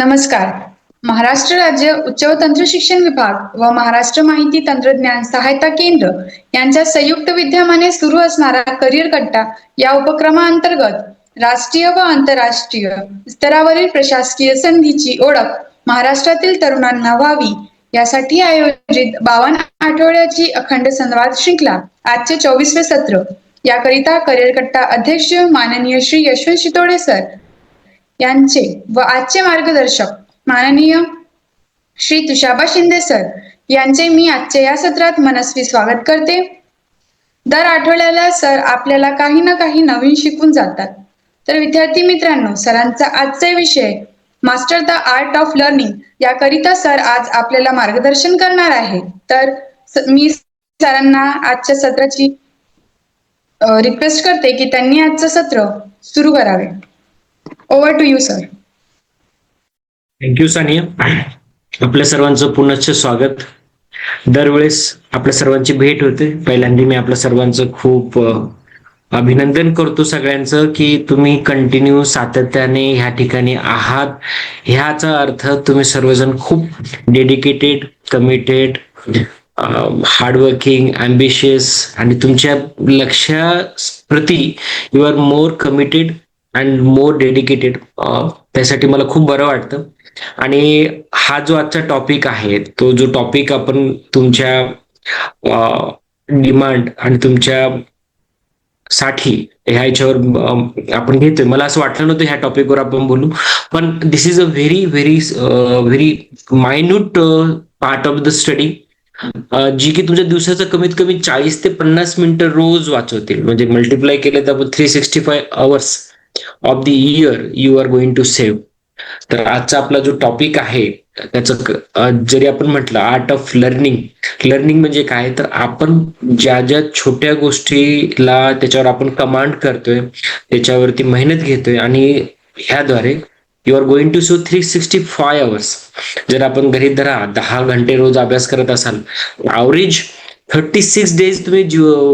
नमस्कार. महाराष्ट्र राज्य उच्च व तंत्र शिक्षण विभाग व महाराष्ट्र माहिती तंत्रज्ञान सहायता केंद्र यांच्या संयुक्त विद्यमाने सुरू असणारा करिअर कट्टा या उपक्रमाअंतर्गत राष्ट्रीय व आंतरराष्ट्रीय स्तरावरील प्रशासकीय संधीची ओळख महाराष्ट्रातील तरुणांना व्हावी यासाठी आयोजित 52 आठवड्याची अखंड संवाद श्रृंखला आजचे 24वे सत्र. याकरिता करिअर कट्टा अध्यक्ष माननीय श्री यशवंत शितोडे सर यांचे व आजचे मार्गदर्शक माननीय श्री तुषाबा शिंदे सर यांचे मी आजच्या या सत्रात मनस्वी स्वागत करते. दर आठवड्याला सर आपल्याला काही ना काही नवीन शिकून जातात. तर विद्यार्थी मित्रांनो, सरांचा आजचा विषय master the art of learning याकरिता सर आज आपल्याला मार्गदर्शन करणार आहे. तर मी सरांना आजच्या सत्राची रिक्वेस्ट करते की त्यांनी आजचं सत्र सुरू करावे. Over to you sir. Thank you Sania. आपल्या सर्वांचं पुनश्च स्वागत. दरवेळेस आपल्या सर्वांची भेट होते. पहिल्यांदा मी आपल्या सर्वांचं खूप अभिनंदन करतो सगळ्यांचं की तुम्ही कंटिन्यू सातत्याने ह्या ठिकाणी आहात. ह्याचा अर्थ तुम्ही सर्वजण खूप डेडिकेटेड, कमिटेड, हार्डवर्किंग, अँबिशियस आणि तुमच्या लक्ष्याप्रती you are more committed and more dedicated. त्यासाठी मला खूप बरं वाटतं. आणि हा जो आजचा टॉपिक आहे, तो जो टॉपिक आपण तुमच्या डिमांड आणि तुमच्या साठी ह्याच्यावर आपण घेतोय. मला असं वाटलं नव्हतं ह्या टॉपिकवर आपण बोलू, पण this is a very very very minute part of the study, जी की तुमच्या दिवसाचं कमीत कमी 40 ते 50 मिनिटं रोज वाचवतील. म्हणजे मल्टिप्लाय केले तर आपण 365 hours of the year you are going to save. तर आजचा आपला जो टॉपिक आहे त्याचं जरी आपण म्हटलं आर्ट ऑफ लर्निंग, लर्निंग म्हणजे काय, तर आपण ज्या ज्या छोट्या गोष्टीला त्याच्यावर आपण कमांड करतोय, त्याच्यावरती मेहनत घेतोय आणि ह्याद्वारे you are going to so 365 hours. जर आपण घरी धरा 10 घंटे रोज अभ्यास करत असाल, ॲव्हरेज 36 डेज तुम्ही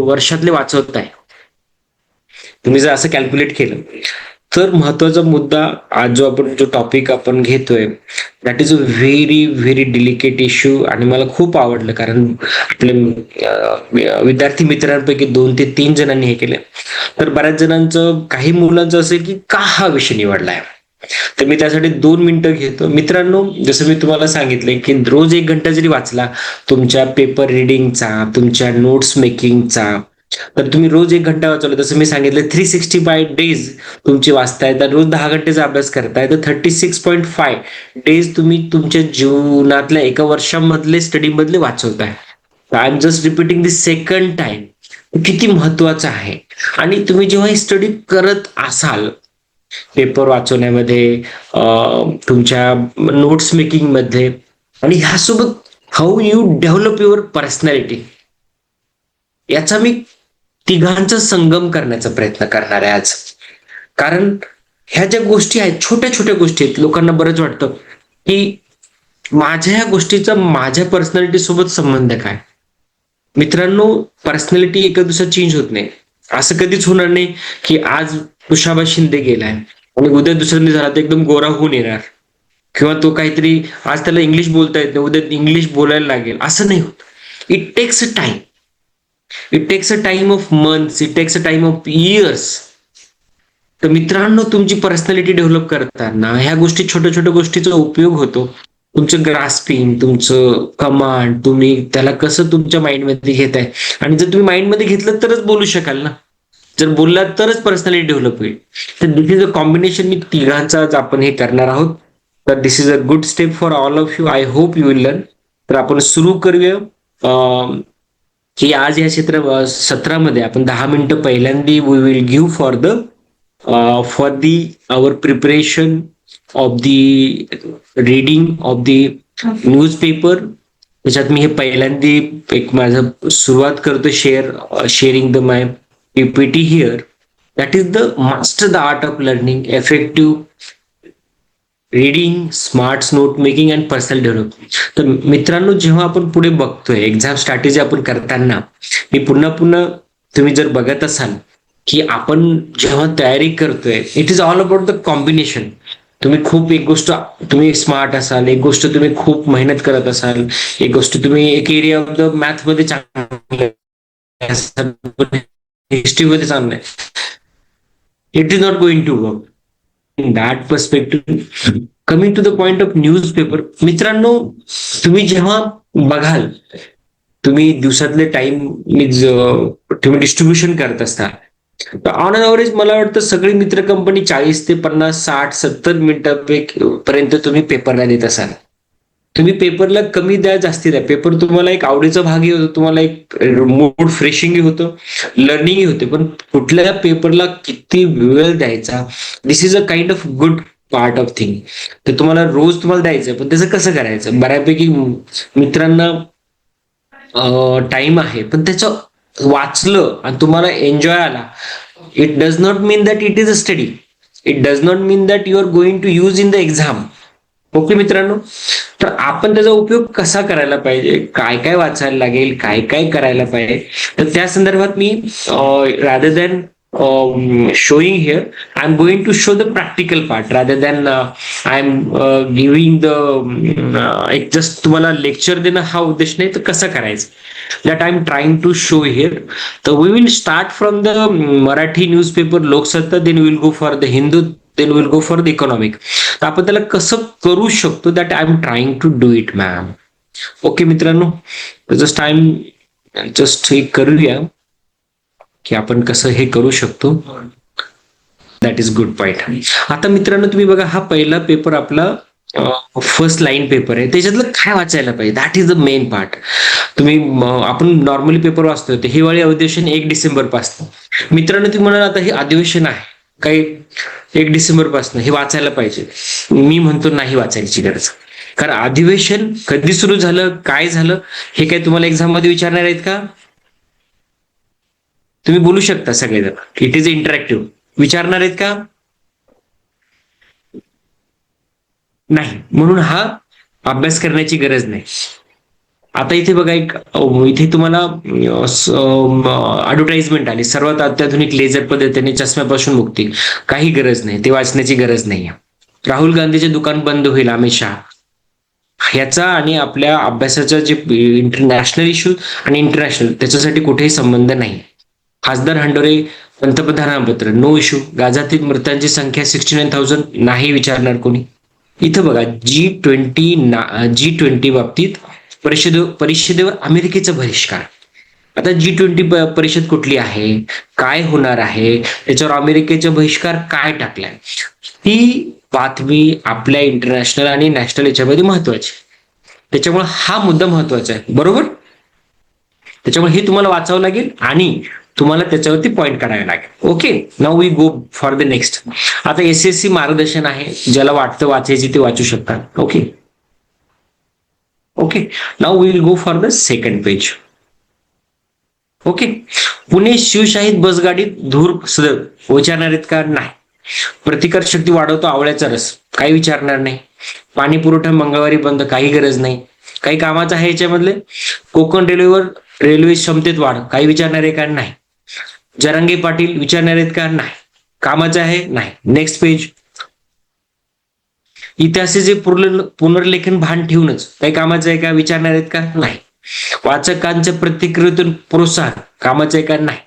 वर्षातले वाचवताय. तुम्ही जर असं कॅल्क्युलेट केलं तर महत्वाचा मुद्दा आज जो टॉपिक आपण घेतोय that is a very very delicate issue. आणि मला खूप आवडलं कारण आपल्या विद्यार्थी मित्रांपैकी 2 ते 3 जणांनी हे केले. तर बऱ्याच जणांचं, काही मुलांचं असेल की का हा विषय निवडलाय, तर मी त्यासाठी 2 मिनिटं घेतो. मित्रांनो, जसं मी तुम्हाला सांगितलंय की रोज 1 घंटा जरी वाचला तुमच्या पेपर रिडिंगचा, तुमच्या नोट्स मेकिंगचा, तर तुम्ही रोज 1 घंटा वाचवला, जसं मी सांगितलं 365 डेज तुमची वाचताय, तर रोज 10 घंटेचा अभ्यास करताय, तर 36.5 डेज तुम्ही तुमच्या जीवनातल्या एका वर्षामधले स्टडी मधले वाचवताय. I am just repeating this second time. किती महत्वाचं आहे. आणि तुम्ही जेव्हा ही स्टडी करत असाल, पेपर वाचवण्यामध्ये, तुमच्या नोट्स मेकिंग मध्ये, आणि ह्यासोबत how you develop your personality, याचा मी तिघांचा संगम करण्याचा प्रयत्न करणार आहे आज. कारण ह्या ज्या गोष्टी आहेत, छोट्या छोट्या गोष्टी आहेत. लोकांना बरंच वाटतं की माझ्या ह्या गोष्टीचा माझ्या पर्सनॅलिटी सोबत संबंध काय. मित्रांनो, पर्सनॅलिटी एका दिवसात चेंज होत नाही. असं कधीच होणार नाही की आज तुषाबा शिंदे गेलाय आणि उद्या दुसऱ्या दिवशी झाला तर एकदम गोरा होऊन येणार, किंवा तो काहीतरी आज त्याला इंग्लिश बोलता येत नाही, उद्या इंग्लिश बोलायला लागेल, असं नाही होत. It takes a time. It takes a time of months, it takes a time of years. तर मित्रांनो, तुमची पर्सनॅलिटी डेव्हलप करताना ह्या गोष्टी, छोट्या छोट्या गोष्टीचा उपयोग होतो. तुमचं ग्रास्पिंग, तुमचं कमांड, तुम्ही त्याला कसं तुमच्या माइंडमध्ये घेताय. आणि जर तुम्ही माइंडमध्ये घेतलं तरच बोलू शकाल ना. जर बोललात तरच पर्सनॅलिटी डेव्हलप होईल. तर दिस इज अ कॉम्बिनेशन. मी तिघांचाच आपण हे करणार आहोत. तर this is a good step for all of you. I hope you will learn. तर आपण सुरू करूया की आज या सत्रामध्ये आपण 10 मिनिटं पहिल्यांदा we will give for our preparation of the reading of the newspaper. त्याच्यात मी हे पहिल्यांदा एक माझं सुरुवात करतो, sharing the my PPT here. That is the master the art of learning, effective reading, smart note making and personal development. तर मित्रांनो, जेव्हा आपण पुढे बघतोय एक्झाम स्ट्रॅटेजी आपण करताना, मी पुन्हा तुम्ही जर बघत असाल की आपण जेव्हा तयारी करतोय, it is all about the combination. तुम्ही खूप एक गोष्ट तुम्ही स्मार्ट असाल, एक गोष्ट तुम्ही खूप मेहनत करत असाल, एक गोष्ट तुम्ही एक एरिया ऑफ द मॅथ मध्ये चांगले असाल, हिस्ट्री मध्ये चांगलं आहे, it is not going to work in that perspective. Coming to the point of newspaper, मित्रांनो, तुम्ही जेव्हा बघाल, तुम्ही दिवसातले टाइम तुम्ही डिस्ट्रीब्युशन करत असता, तर ऑन अन अव्हरेज मला वाटतं सगळी मित्र कंपनी 40 ते 50, 60, 70 मिनिटापर्यंत तुम्ही पेपरला देत असाल. तुम्ही पेपरला कमी द्या, जास्ती द्या, पेपर तुम्हाला एक आवडीचा भागही होतो, तुम्हाला एक मूड फ्रेशिंगही होतं, लर्निंगही होते. पण कुठल्या पेपरला किती वेळ द्यायचा, this is a kind of good part of thing. तर तुम्हाला रोज तुम्हाला द्यायचं, पण त्याचं कसं करायचं, बऱ्यापैकी मित्रांना टाइम आहे, पण त्याचं वाचलं आणि तुम्हाला एन्जॉय आला, it does not mean that it is a study, it does not mean that you are going to use in the exam. Okay मित्रांनो, तर आपण त्याचा उपयोग कसा करायला पाहिजे, काय काय वाचायला लागेल, काय काय करायला पाहिजे, तर त्या संदर्भात मी rather than showing here, I'm going to show the practical part rather than I'm giving the एक जस्ट तुम्हाला लेक्चर देणं हा उद्देश नाही, तर कसं करायचं that I'm trying to show here. तर we will start from the Marathi newspaper Loksatta, then we will go for the Hindu, then we will go for the economic. तर आपण त्याला कसं करू शकतो, that I'm trying to do it ma'am. Okay मित्रांनो, just हे करूया की आपण कसं हे करू शकतो. That is good point. आता मित्रांनो तुम्ही बघा, हा पहिला पेपर आपला फर्स्ट लाईन पेपर आहे, त्याच्यातलं काय वाचायला पाहिजे, that is the main part. तुम्ही आपण नॉर्मली पेपर वाचतो, ते हिवाळी अधिवेशन 1 डिसेंबर पासून. मित्रांनो तुम्ही म्हणाल आता हे अधिवेशन आहे काही 1 डिसेंबर पासून हे वाचायला पाहिजे, मी म्हणतो नाही वाचायची गरज. कारण अधिवेशन कधी सुरू झालं, काय झालं, हे काय तुम्हाला एक्झाम मध्ये विचारणार आहेत का? तुम्ही बोलू शकता सगळेजण, इट इज इंटरॅक्टिव्ह. विचारणार आहेत का? नाही. म्हणून हा अभ्यास करण्याची गरज नाही. आता इथे बघा, इथे तुम्हाला ऍडव्हर्टाइजमेंट आली, सर्वात अत्याधुनिक लेझर पद्धतीने चष्म्यापासून मुक्ती. काही गरज नाही, ते वाचण्याची गरज नाही. राहुल गांधीचे दुकान बंद होईल, अमित शहा. ह्याचा आणि आपल्या अभ्यासाचा जे इंटरनॅशनल इश्यू आणि इंटरनॅशनल त्याच्यासाठी कुठेही संबंध नाही. खासदार हंडोरे पंतप्रधानांपत्र, नो इश्यू. गाझातील मृतांची संख्या 69,000, नाही विचारणार कोणी. इथं बघा, G20 बाबतीत परिषदेवर अमेरिकेचा बहिष्कार. आता G20 परिषद कुठली आहे, काय होणार आहे, त्याच्यावर अमेरिकेचा बहिष्कार काय टाकलाय, ती बातमी आपल्या इंटरनॅशनल आणि नॅशनल याच्यामध्ये महत्वाची. त्याच्यामुळे हा मुद्दा महत्वाचा आहे, बरोबर. त्याच्यामुळे हे तुम्हाला वाचावं लागेल आणि तुम्हाला त्याच्यावरती पॉइंट करावे लागेल. Okay, now we go for the next. आता SSC मार्गदर्शन आहे, ज्याला वाटतं वाचायची ते वाचू शकतात. Okay okay, now we will go for the second page. Okay, Pune शिवशाहीत बसगाडीत धूर सदर विचारणार आहेत का? नाही. प्रतिकार शक्ती वाढवतो आवळ्याचा रस, काही विचारणार नाही. पाणी पुरवठा मंगळवारी बंद, काही गरज नाही. काही कामाचं आहे याच्यामधले. कोकण रेल्वेवर रेल्वे क्षमतेत वाढ, काही विचारणार आहे का? नाही. जरांगे पाटील विचारणार आहेत का? नाही. कामाचं आहे? नाही. Next page. इतिहासाचे पुनर्लेखन भान ठेवूनच, काही कामाचं आहे का? विचारणार आहेत का? नाही. वाचकांच्या प्रतिक्रियेतून प्रोत्साहन, कामाचं आहे का? नाही.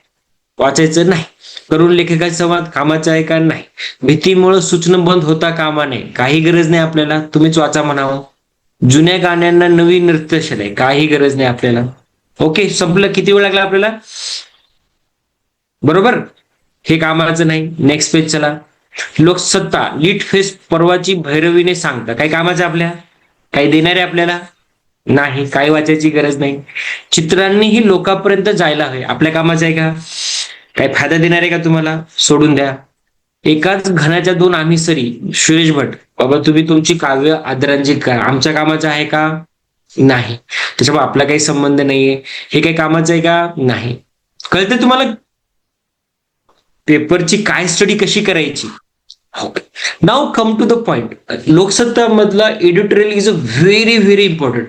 वाचायचं नाही. करून लेखकाचा संवाद, कामाचा आहे का? नाही. भीतीमुळे सूचना बंद होता कामा नये, काही गरज नाही आपल्याला, तुम्हीच वाचा म्हणावं. जुन्या गाण्यांना नवीन नृत्यशैली आहे, काही गरज नाही आपल्याला. ओके, संपलं. किती वेळ लागला आपल्याला? बरोबर, हे कामाचं नाही. नेक्स्ट पेज चला. लोकसत्ता लीट फेस परवाची भैरवीने सांगता, काही कामाचं आपल्या? काही देणारे आपल्याला? नाही. काही वाचायची गरज नाही. चित्रांनीही लोकांपर्यंत जायला हवे, आपल्या कामाचं आहे का? काही फायदा देणार आहे का तुम्हाला? सोडून द्या. एकाच घनाच्या 2 आम्ही सरी, सुरेश भट, बाबा तुम्ही तुमची काव्य आदरांजली करा, आमच्या कामाचं आहे का? नाही. त्याच्यामुळे आपला काही संबंध नाहीये. हे काही कामाचं आहे का? नाही. कळतं तुम्हाला पेपरची काय स्टडी कशी करायची? Now come to the point. Loksatta मधला editorial is a very very important.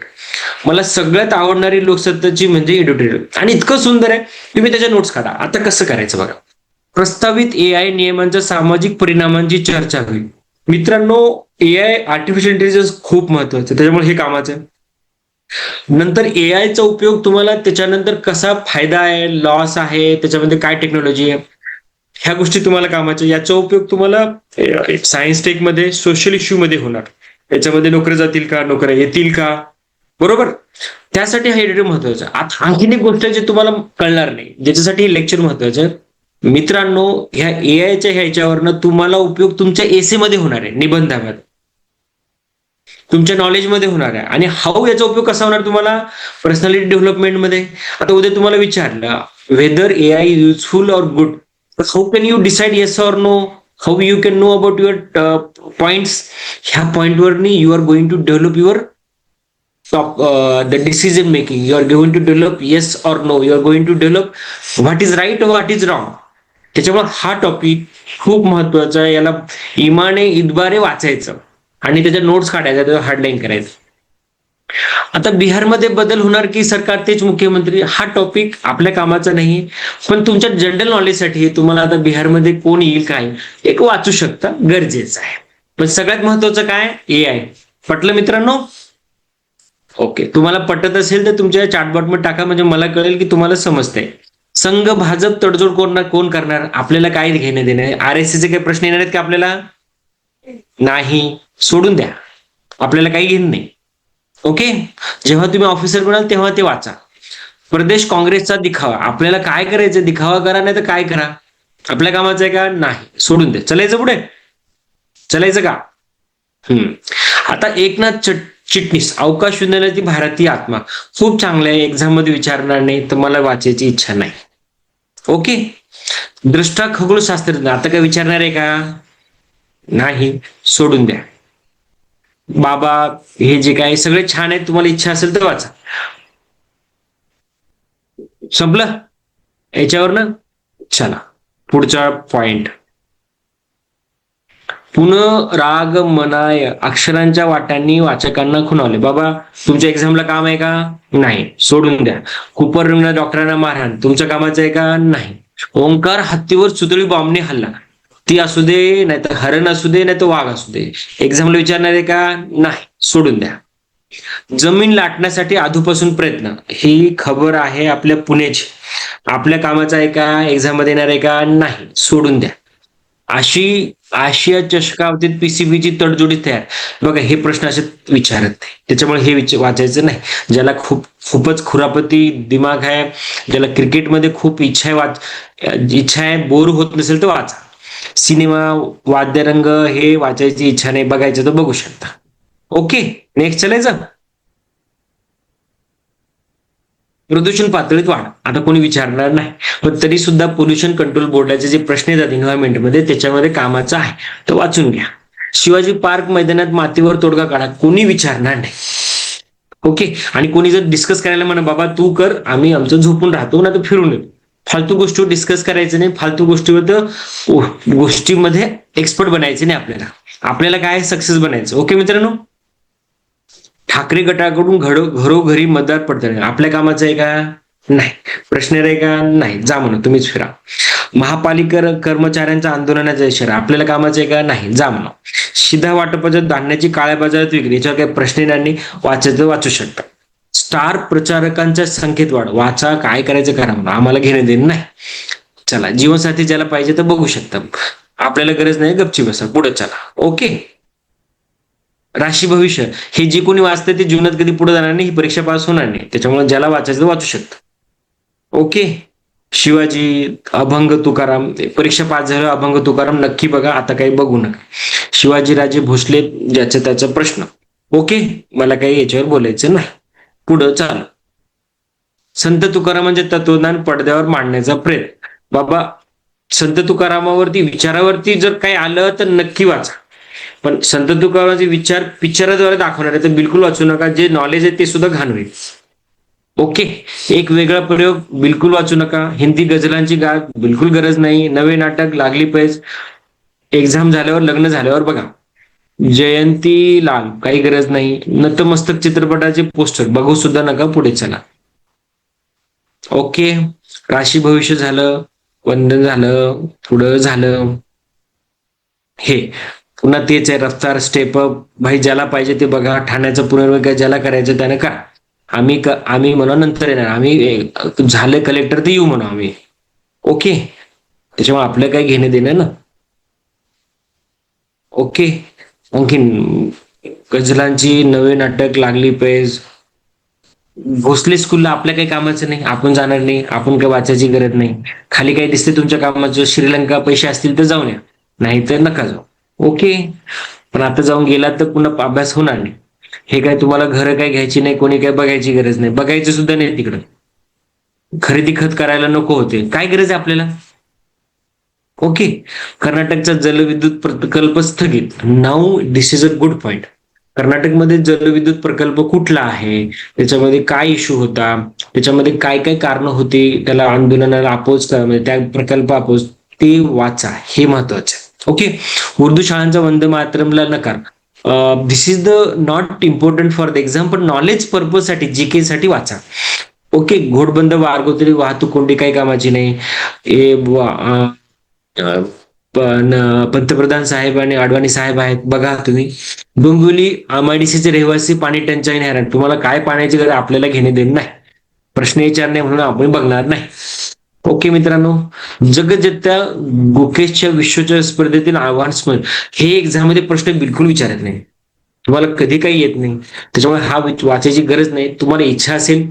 मला सगळ्यात आवडणारी लोकसत्ताची म्हणजे एडिटोरियल, आणि इतकं सुंदर आहे, तुम्ही त्याच्या नोट्स काढा. आता कसं करायचं बघा. प्रस्तावित AI नियमांच्या सामाजिक परिणामांची चर्चा होईल. मित्रांनो, एआय आर्टिफिशियल इंटेलिजन्स खूप महत्वाचं आहे, त्याच्यामुळे हे कामाचं आहे. नंतर एआयचा उपयोग तुम्हाला त्याच्यानंतर कसा फायदा आहे, लॉस आहे, त्याच्यामध्ये काय टेक्नॉलॉजी आहे, ह्या गोष्टी तुम्हाला कामाच्या. याचा उपयोग तुम्हाला सायन्स टेकमध्ये, सोशल इश्यूमध्ये होणार. याच्यामध्ये नोकऱ्या जातील का, नोकऱ्या येतील का, बरोबर. त्यासाठी हा एडिटर महत्वाचा. आता आणखीन एक गोष्ट जी तुम्हाला कळणार नाही, ज्याच्यासाठी हे लेक्चर महत्वाचं आहे. मित्रांनो, ह्या एआयच्या ह्याच्यावरनं तुम्हाला उपयोग तुमच्या एसे मध्ये होणार आहे, निबंधामध्ये, तुमच्या नॉलेजमध्ये होणार आहे. आणि हाऊ याचा उपयोग कसा होणार तुम्हाला पर्सनॅलिटी डेव्हलपमेंटमध्ये. आता उद्या तुम्हाला विचारलं whether AI useful or good, how can you decide yes or no, how you can know about your points. ह्या पॉइंटवरनी you are going to develop your the decision making. You are going to develop yes or no, you are going to develop what is right or what is wrong. त्याच्यामुळे हा topic खूप महत्वाचा आहे. याला इमाने इतबारे वाचायचं आणि त्याच्या नोट्स काढायच्या, त्याचं हार्डलाईन करायचं. आता बिहारमध्ये बदल होणार की सरकार तेच मुख्यमंत्री, हा टॉपिक आपल्या कामाचा नाही, पण तुमच्या जनरल नॉलेजसाठी तुम्हाला आता बिहारमध्ये कोण येईल काय एक वाचू शकता, गरजेचं आहे. पण सगळ्यात महत्वाचं काय, एआय. पटलं मित्रांनो? ओके, तुम्हाला पटत असेल तर तुमच्या चॅटबॉटमध्ये टाका, म्हणजे मला कळेल की तुम्हाला समजतंय. संघ भाजप तडजोड कोण करणार, आपल्याला काय घेणं देणं. आरएससीचे काही प्रश्न येणार आहेत का आपल्याला? नाही, सोडून द्या, आपल्याला काही घेणं नाही. ओके, जेव्हा तुम्ही ऑफिसर बनाल तेव्हा ते वाचा. प्रदेश काँग्रेसचा दिखावा, आपल्याला काय करायचं, दिखावा करा नाही तर काय करा, आपल्या कामाचं आहे का? नाही, सोडून दे. चलायचं पुढे, चलायचं का? आता एकनाथ चिटणीस, अवकाश विज्ञानाची भारतीय आत्मा, खूप चांगलं आहे, एक्झाम मध्ये विचारणार नाही तर मला वाचायची इच्छा नाही. ओके, दृष्टा खगोलशास्त्रज्ञ, आता काय विचारणार आहे का? नाही, सोडून द्या. बाबा, हे जे काय सगळे छान आहेत, तुम्हाला इच्छा असेल तर वाचा. संपलं याच्यावरनं. चला पुढचा पॉइंट, पुनरागमनाय, अक्षरांच्या वाटांनी वाचकांना खुणावले. बाबा, तुमच्या एक्झामला काम आहे का? नाही, सोडून द्या. कुपर रंगना डॉक्टरांना मारहाण, तुमच्या कामाचं आहे का? नाही. ओंकार हत्तीवर सुतळी बॉम्बने हल्ला, ती असू दे, नाही तर हरण असू दे, नाही तर वाघ असू दे, एक्झामला विचारणार आहे का? नाही, सोडून द्या. जमीन लाटण्यासाठी आधीपासून प्रयत्न, ही खबर आहे आपल्या पुण्याची, आपल्या कामाचं आहे का? एक्झाम मध्ये येणार आहे का? नाही, सोडून द्या. आशिया चषकावतीत पीसीबीची तडजोडी तयार, बघा हे प्रश्न असे विचारत नाही, त्याच्यामुळे हे वाचायचं नाही. ज्याला खूपच खुरापती दिमाग आहे, ज्याला क्रिकेटमध्ये खूप इच्छा आहे, बोर होत नसेल तर वाचा. सिनेमा, वाद्यरंग हे वाचायची इच्छा नाही, बघायचं तर बघू शकता. ओके, नेक्स्ट चलायचं. प्रदूषण पातळीत वाढ, आता कोणी विचारणार नाही, पण तरी सुद्धा पोल्युशन कंट्रोल बोर्डाचे जे प्रश्न येतात एन्व्हायरमेंटमध्ये त्याच्यामध्ये कामाचं आहे, तर वाचून घ्या. शिवाजी पार्क मैदानात मातीवर तोडगा काढा, कोणी विचारणार नाही. ओके, आणि कोणी जर डिस्कस करायला म्हणा, बाबा तू कर, आम्ही आमचं झोपून राहतो ना तर फिरून येतो, फालतू गोष्टीवर डिस्कस करायचं नाही, फालतू गोष्टीमध्ये एक्सपर्ट बनायचे नाही. आपल्याला काय सक्सेस बनायचं. ओके मित्रांनो, ठाकरे गटाकडून घरोघरी मतदार पडताळणी, आपल्या कामाचं आहे का? नाही. प्रश्न आहे का? नाही, जा म्हणा, तुम्हीच फिरा. महापालिका कर्मचाऱ्यांचा आंदोलनाचा इशारा, आपल्याला कामाचं आहे का? नाही, जा म्हणा. शिधा वाटपाच्या धान्याची काळ्या बाजारात विक्री, याच्यावर काही प्रश्न येणार नाही, वाचायचं वाचू शकता. स्टार प्रचारकांच्या संख्येत वाढ, वाचा, काय करायचं करा म्हणा, आम्हाला घेणं देणं नाही. चला, जीवनसाथी ज्याला पाहिजे तर बघू शकता, आपल्याला गरज नाही, गपची बसा, पुढे चला. ओके, राशी भविष्य, हे जे कोणी वाचतं ते जीवनात कधी पुढे जाणार नाही, ही परीक्षा पास होणार नाही, त्याच्यामुळे ज्याला वाचायचं वाचू शकतं. ओके, शिवाजी, अभंग तुकाराम, परीक्षा पास झालं, अभंग तुकाराम नक्की बघा, आता काही बघू नका. शिवाजीराजे भोसले, ज्याचा त्याचा प्रश्न. ओके, मला काही याच्यावर बोलायचं नाही, पुढं चाल. संत तुकारामांचे तत्वज्ञान पडद्यावर मांडण्याचा प्रयत्न, बाबा संत तुकारामावरती विचारावरती जर काही आलं तर नक्की वाचा, पण संत तुकारामाचे विचार पिक्चरद्वारे दाखवणार आहे तर बिलकुल वाचू नका, जे नॉलेज आहे ते सुद्धा घाण होईल. ओके, एक वेगळा प्रयोग बिलकुल वाचू नका. हिंदी गझलांची गाग बिलकुल गरज नाही. नवे नाटक लागली पाहिजे, एक्झाम झाल्यावर, लग्न झाल्यावर बघा. जयंती लाल, काही गरज नाही. नतमस्तक चित्रपटाचे पोस्टर बघू सुद्धा नका, पुढे चला. ओके, राशी भविष्य झालं, वंदन झालं, पुढं झालं. हे पुन्हा तेच आहे, रफ्तार स्टेप भाई, ज्याला पाहिजे ते बघा. ठाण्याचं पुनर्विकास ज्याला करायचं त्यानं करा. आम्ही म्हणा नंतर येणार, आम्ही झालं कलेक्टर तर येऊ म्हणा आम्ही. ओके, त्याच्यामुळे आपलं काही घेणं देणं ना. ओके. आणखीन गझलांची नवे नाटक लागली पेज. भोसले स्कूलला आपल्या काही कामाचं नाही, आपण जाणार नाही, आपण काही वाचायची गरज नाही. खाली काही दिसते तुमच्या कामाचं, श्रीलंका पैसे असतील तर जाऊन या, नाही तर नका जाऊ. ओके. पण आता जाऊन गेलात तर पुन्हा अभ्यास होणार नाही. हे काय तुम्हाला घरं काय घ्यायची नाही, कोणी काय बघायची गरज नाही, बघायचं सुद्धा नाही तिकडं. खरेदी खत करायला नको होते, काय गरज आहे आपल्याला. ओके. कर्नाटकचा जलविद्युत प्रकल्प स्थगित. Now this is a good point. कर्नाटकमध्ये जलविद्युत प्रकल्प कुठला आहे, त्याच्यामध्ये काय इश्यू होता, त्याच्यामध्ये काय काय कारण होती, त्याला आंदोलनाला अपोज म्हणजे त्या प्रकल्प अपोज, ते वाचा, हे महत्वाचं आहे. ओके. उर्दू शाळांचा वंदे मातरमला नकार. This is the not important for the exam, पण नॉलेज पर्पज साठी, जीके साठी वाचा. ओके. घोडबंद वारगोतरी वाहतूक कोंडी काही कामाची नाही. पण पंतप्रधान साहेब आणि अडवाणी साहेब आहेत बघा तुम्ही. डोंबिवली एमआयडीसीचे रहिवासी पाणी टंचाईने हैराण. तुम्हाला काय पाण्याची गरज, आपल्याला घेणे देणे नाही. प्रश्न विचारणे म्हणून आपण बघणार नाही. ओके मित्रांनो. जगज्जेत्या गुकेशच्या विश्वचषक स्पर्धेतील आव्हान स्मरण. हे एक्झाम मध्ये प्रश्न बिलकुल विचारत नाही, तुम्हाला कधी काही येत नाही, त्याच्यामुळे हा वाचायची गरज नाही. तुम्हाला इच्छा असेल,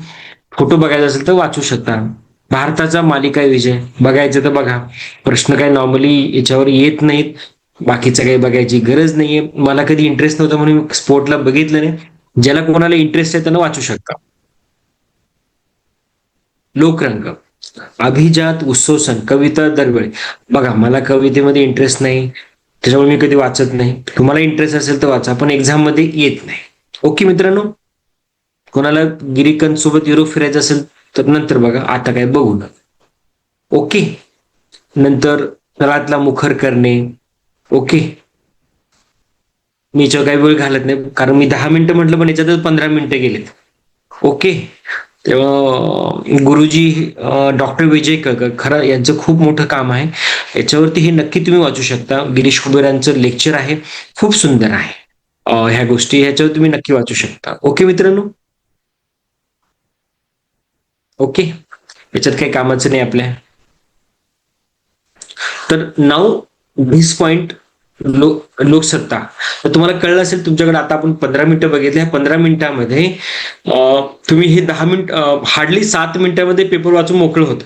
फोटो बघायचा असेल तर वाचू शकता. भारताचा मालिका विजय बघायचं तर बघा. प्रश्न काही नॉर्मली याच्यावर येत नाहीत, बाकीचं काही बघायची गरज नाहीये. मला कधी इंटरेस्ट नव्हता म्हणून स्पोर्टला बघितलं नाही. ज्याला कोणाला इंटरेस्ट आहे त्यांना वाचू शकता. लोकरंग, अभिजात उत्सव सण, कविता दरवेळी. बघा, मला कवितेमध्ये इंटरेस्ट नाही, त्याच्यामुळे मी कधी वाचत नाही. तुम्हाला इंटरेस्ट असेल तर वाचा, पण एक्झाम मध्ये येत नाही. ओके मित्रांनो. कोणाला गिरीकंद सोबत युरोप फिरायचं असेल तर नंतर बघा, आता काय बघू नका. ओके. नंतर तळातला मुखर करणे. ओके. मी याच्यावर काही वेळ घालत नाही, कारण मी 10 मिनिटं म्हटलं पण याच्यातच 15 मिनिटं गेलेत. ओके. तेव्हा गुरुजी डॉक्टर विजय कगर, खरं यांचं खूप मोठं काम आहे, याच्यावरती हे नक्की तुम्ही वाचू शकता. गिरीश कुबेरांचं लेक्चर आहे, खूप सुंदर आहे. ह्या गोष्टी ह्याच्यावर तुम्ही नक्की वाचू शकता. ओके मित्रांनो. ओके. याच्यात काही कामाचं नाही आपल्या. तर नाऊ वीस पॉइंट लोकसत्ता. तर तुम्हाला कळलं असेल, तुमच्याकडे आता आपण 15 मिनिटं बघितले. ह्या 15 मिनिटांमध्ये तुम्ही हे 10 मिनिट, हार्डली 7 मिनिटांमध्ये पेपर वाचून मोकळं होत.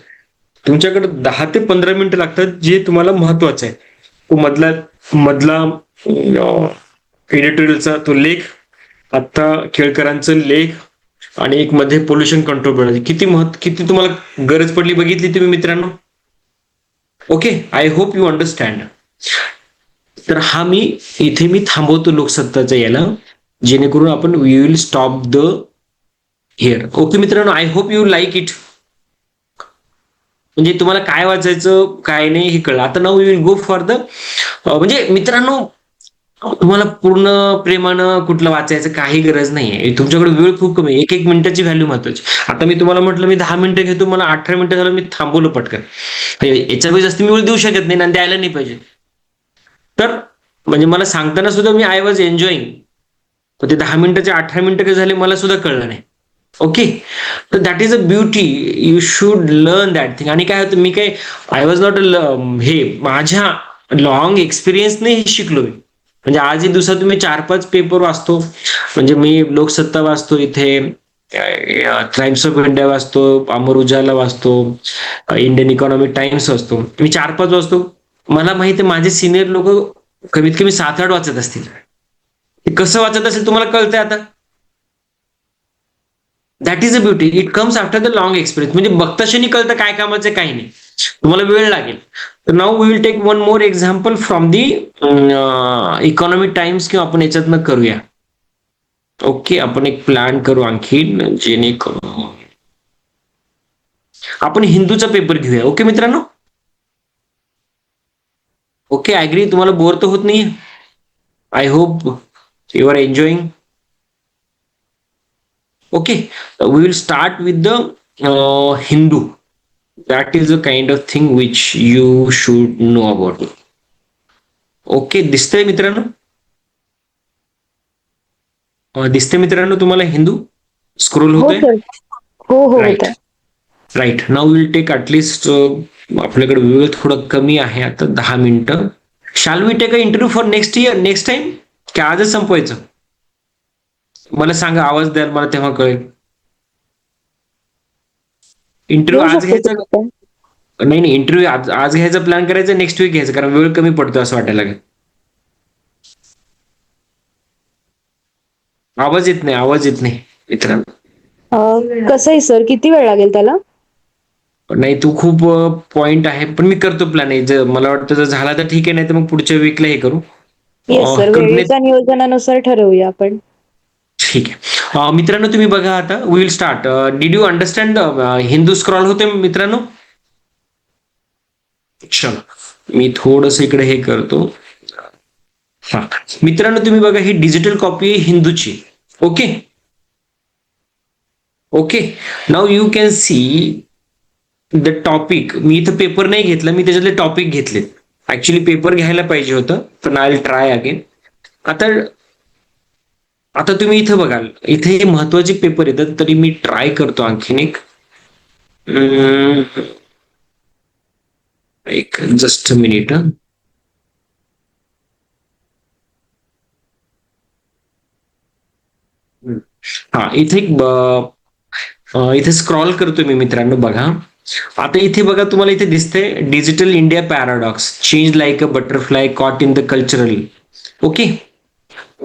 तुमच्याकडे 10 ते 15 मिनिटं लागतात, जे तुम्हाला महत्वाचं आहे. तो मधला एडिटोरियलचा तो लेख, आता केळकरांचं लेख, आणि एक मध्ये पोल्युशन कंट्रोल, किती तुम्हाला गरज पडली बघितली तुम्ही मित्रांनो. Okay. I hope you understand. तर हा इथे मी थांबवतो लोकसत्ताचा याला, जेणेकरून आपण we will stop the here. Okay मित्रांनो. I hope you like it. म्हणजे तुम्हाला काय वाचायचं काय नाही हे कळलं. आता now we will go for the, म्हणजे मित्रांनो, तुम्हाला पूर्ण प्रेमानं कुठलं वाचायचं काही गरज नाहीये. तुमच्याकडे वेळ खूप कमी, एक एक मिनिटाची व्हॅल्यू महत्वाची. आता मी तुम्हाला म्हटलं मी 10 मिनिटं घेतो, मला 18 मिनिटं झालं, मी थांबवलं पटकन. याच्यापेक्षा जास्त मी वेळ देऊ शकत नाही आणि द्यायला नाही पाहिजे. तर म्हणजे मला सांगताना सुद्धा मी आय वॉज एन्जॉईंग, पण ते 10 मिनिटाचे 18 मिनिटं काय झाले मला सुद्धा कळलं नाही. ओके. तर that is a beauty, you should learn that thing. आणि काय होतं, मी काय आय वॉज नॉट हे माझ्या लॉंग एक्सपिरियन्सने हे शिकलो मी. म्हणजे आजही दिवसात तुम्ही 4-5 पेपर वाचतो. म्हणजे मी लोकसत्ता वाचतो, इथे टाइम्स ऑफ इंडिया वाचतो, अमर उजाला वाचतो, इंडियन इकॉनॉमिक टाइम्स वाचतो. मी 4-5 वाचतो. मला माहिती आहे माझे सिनियर लोक कमीत कमी 7-8 वाचत असतील. ते कसं वाचत असेल तुम्हाला कळतंय आता. That is a beauty, it comes after the long experience. म्हणजे बघताशनी कळतं काय कामाचं काही नाही, तुम्हाला वेळ लागेल. तर now we will take one more example from the Economic Times, किंवा आपण याच्यातनं करूया. ओके. आपण एक प्लॅन करू आणखी, जेणेकरून आपण हिंदूचा पेपर घेऊया. ओके मित्रांनो. ओके. ऍग्री. तुम्हाला बोर तर होत नाही. I hope you are enjoying. Okay. We will start with the Hindu. That is a kind of thing which you should know about it. Okay, दिसतंय मित्रांनो? दिसतंय मित्रांनो तुम्हाला हिंदू स्क्रोल हो होतंय? सर. हो हो होत राईट. आहे. राईट, नाव विल टेक ॲटलिस्ट, आपल्याकडे वेळ थोडा कमी आहे आता, 10 मिनिटं. Shall we take a interview for next year, next time, की आजच संपवायचं? मला सांगा, आवाज द्याल मला तेव्हा कळेल. इंटरव्ह्यू घेऊ आज शकतो घ्यायचा? सर आपण. नाही नाही, इंटरव्ह्यू आज आज घ्यायचा प्लॅन करायचा, नेक्स्ट वीक घ्यायचं, कारण वेळ कमी पडतो असं वाटायला लागेल. आवाज येत नाही, आवाज येत नाही मित्रांनो. कसं आहे सर, किती वेळ लागेल त्याला? नाही, तू खूप पॉइंट आहे, पण मी करतो प्लॅन. जर मला वाटतं जर झाला तर ठीक आहे, नाही तर मग पुढच्या वीकला हे करू. येस सर, करू नाही, वेळेच्या नियोजनानुसार ठरवूया आपण. ठीक आहे. मित्रांनो तुम्ही बघा आता, will start. Did you understand Hindu scroll होते मित्रांनो? चलो मी थोडस इकडे हे करतो. हा मित्रांनो तुम्ही बघा, ही डिजिटल कॉपी आहे हिंदूची. Okay okay, now you can see the topic. मी इथं पेपर नाही घेतला, मी त्याच्यातले टॉपिक घेतले. ऍक्च्युली पेपर घ्यायला पाहिजे होतं, पण आय विल ट्राय अगेन. आता आता तुम्ही इथं बघाल, इथे हे महत्वाचे पेपर येतात, तरी मी ट्राय करतो आणखीन एक. एक जस्ट मिनिट. हा इथे इथे स्क्रॉल करतो मी मित्रांनो, बघा. आता इथे बघा, तुम्हाला इथे दिसतंय digital India paradox, change like a butterfly caught in the cultural. Okay,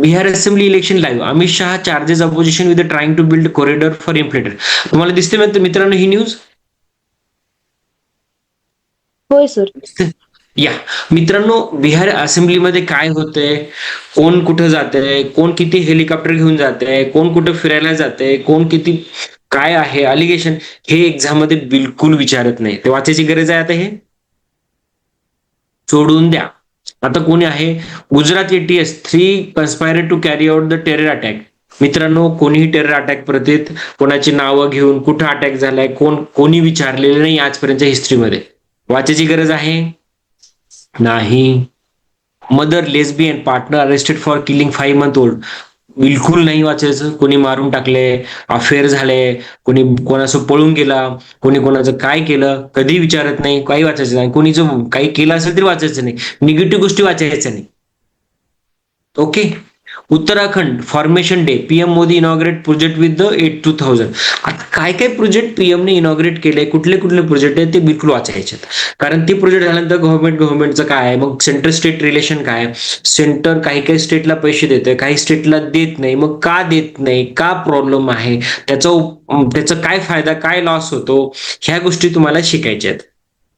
Bihar assembly election live, Amit Shah charges opposition with trying to build corridor for inflator. तुम्हाला दिसते मित्रांनो ही न्यूज? होय सर. या मित्रांनो, बिहार असेंब्लीमध्ये काय होतंय, कोण कुठं जातंय, कोण किती हेलिकॉप्टर घेऊन जातंय, कोण कुठं फिरायला जातंय, कोण किती काय आहे अलिगेशन, हे एक्झाम मध्ये बिलकुल विचारत नाही. ते वाचायची गरज आहे आता? हे सोडून द्या. आता कोणी आहे, Gujarat ATS 3 conspired to carry out the terror attack. मित्रांनो, कोणीही टेरर अटॅक प्रतीत कोणाची नावं घेऊन कुठं अटॅक झालाय कोणी विचारलेलं नाही आजपर्यंतच्या हिस्ट्रीमध्ये. वाचायची गरज आहे? नाही. Mother lesbian partner arrested for killing 5 month old. बिलकुल नाही वाचायचं. कोणी मारून टाकले, अफेअर झाले, कोणी कोणासोबत पळून गेला, कोणी कोणाचं काय केलं, कधी विचारत नाही, काही वाचायचं नाही. कोणी जो काही केलं असेल तरी वाचायचं नाही. निगेटिव्ह गोष्टी वाचायच्या नाही. Okay. Uttarakhand formation day, PM Modi inaugurate project with the 8-2000. आता काय काय प्रोजेक्ट पीएमने इनॉग्रेट केले, कुठले कुठले प्रोजेक्ट आहेत ते बिलकुल वाचायचे. कारण ते प्रोजेक्ट झाल्यानंतर गव्हर्नमेंटचं काय आहे, मग सेंटर स्टेट रिलेशन काय, सेंटर काही काही स्टेटला पैसे देते, काही स्टेटला देत नाही, मग का देत नाही, का प्रॉब्लेम आहे, त्याचा काय फायदा, काय लॉस होतो, ह्या गोष्टी तुम्हाला शिकायच्या आहेत.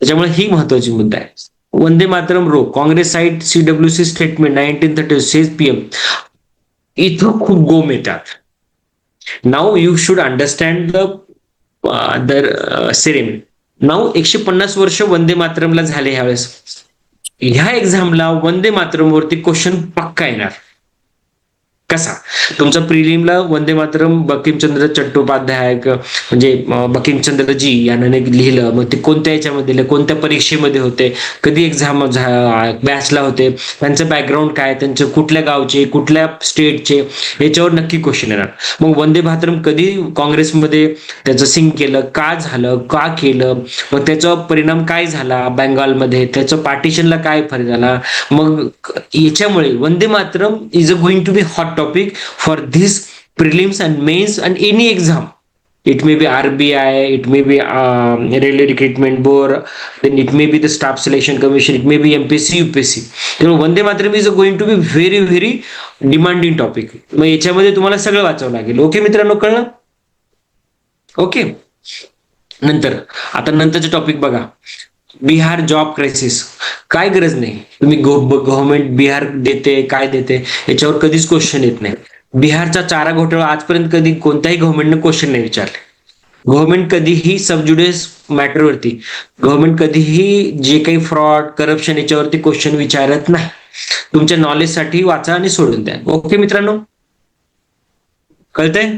त्याच्यामुळे ही महत्वाची मुद्दा आहे. Vande Mataram row, Congress side CWC statement 1930 says PM. इथं खूप गोम येतात. Now you should understand the ceremony. Now 150 वर्ष वंदे मातरमला झाले ह्यावेळेस. ह्या एक्झामला वंदे मातरम वरती क्वेश्चन पक्का येणार. कसा? तुमचा प्रिलिमला वंदे मातरम बंकिमचंद्र चट्टोपाध्याय म्हणजे बंकिमचंद्रजी यानं लिहिलं, मग ते कोणत्या याच्यामध्ये लिहिलं, कोणत्या परीक्षेमध्ये होते, कधी एक्झाम बॅचला होते, त्यांचं बॅकग्राऊंड काय, त्यांचे कुठल्या गावचे, कुठल्या स्टेटचे, याच्यावर नक्की क्वेश्चन येणार. मग वंदे मातरम कधी काँग्रेसमध्ये त्याचं सिंग केलं, का झालं, का केलं, मग त्याचा परिणाम काय झाला बंगालमध्ये, त्याचं पार्टिशनला काय फरक झाला. मग याच्यामुळे Vande Mataram is going to be hot topic for this prelims and mains and any exam. It may be RBI, it may be Railway Recruitment Board, then it may be the Staff Selection Commission, it may be MPSC, UPSC. Vande Mataram is going to be very very demanding topic. मग याच्यामध्ये तुम्हाला सगळं वाचावं लागेल. Okay मित्रांनो, कळलं? Okay. नंतरचे topic बघा. Bihar job crisis. काय गरज नाही, तुम्ही गव्हर्नमेंट बिहार देते काय देते याच्यावर कधीच क्वेश्चन येत नाही. बिहारचा चारा घोटाळा आजपर्यंत कधी कोणत्याही गव्हर्नमेंटने क्वेश्चन नाही विचारले. गव्हर्नमेंट कधीही सबज्युडिस मॅटरवरती, गव्हर्नमेंट कधीही जे काही फ्रॉड करप्शन याच्यावरती क्वेश्चन विचारत नाही. तुमच्या नॉलेजसाठी वाचा आणि सोडून द्या. ओके मित्रांनो, कळतंय?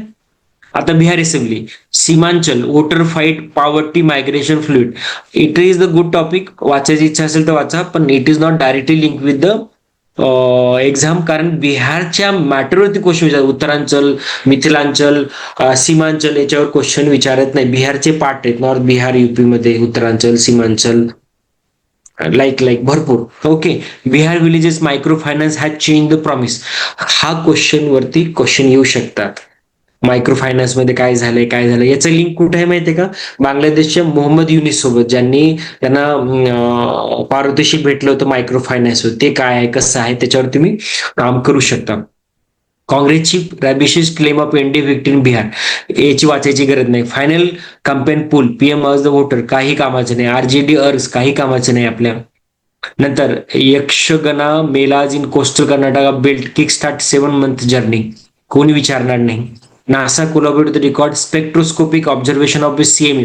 आता Bihar assembly, Seemanchal, voter fight, poverty, migration, fluid. It is the good topic. वाचायची इच्छा असेल तर वाचा, पण it is not directly link with the exam, कारण बिहारच्या मॅटरवरती क्वेश्चन विचार, उत्तरांचल, मिथिलांचल, सीमांचल याच्यावर क्वेश्चन विचारत नाही. बिहारचे पार्ट आहेत, नॉर्थ बिहार, युपी मध्ये उत्तरांचल, सीमांचल, लाईक भरपूर. Okay. Bihar villages micro finance has change the promise, हा क्वेश्चन वरती क्वेश्चन येऊ शकतात. मायक्रो फायनान्स मध्ये काय झालंय, काय झालं, याचं लिंक कुठे आहे माहितीये का? बांगलादेशच्या मोहम्मद युनिस सोबत, ज्यांनी त्यांना पारितोषिक भेटलं होतं मायक्रो फायनान्स, ते काय आहे, कसं आहे, त्याच्यावर तुम्ही काम करू शकता. काँग्रेसची rubbishes claim of NDA victim Bihar, याची वाचायची गरज नाही. Final campaign pool, PM urge the voter, काही कामाचं नाही. आरजेडी अर्ज, काही कामाचं नाही आपल्या. नंतर Yakshagana melas in coastal Karnataka built kick start 7 month journey, कोणी विचारणार नाही. NASA collaborate the record spectroscopic observation of CME,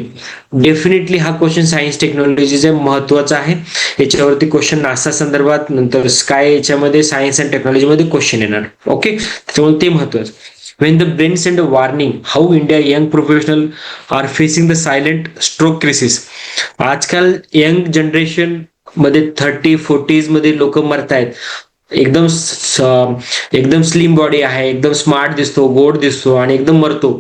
definitely हा क्वेश्चन सायन्स टेक्नॉलॉजीचा महत्वाचा आहे. याच्यावरती क्वेश्चन नासा संदर्भात, नंतर स्काय याच्यामध्ये सायन्स अँड टेक्नॉलॉजीमध्ये क्वेश्चन येणार. ओके, त्यामुळे ते महत्वाचं. When the brain send a warning, how India young professional are facing the silent stroke crisis. आजकाल यंग जनरेशन मध्ये 30-40s मध्ये लोक मरतायत. एकदम एकदम स्लिम बॉडी आहे, एकदम स्मार्ट दिसतो, गोड दिसतो, आणि एकदम मरतो.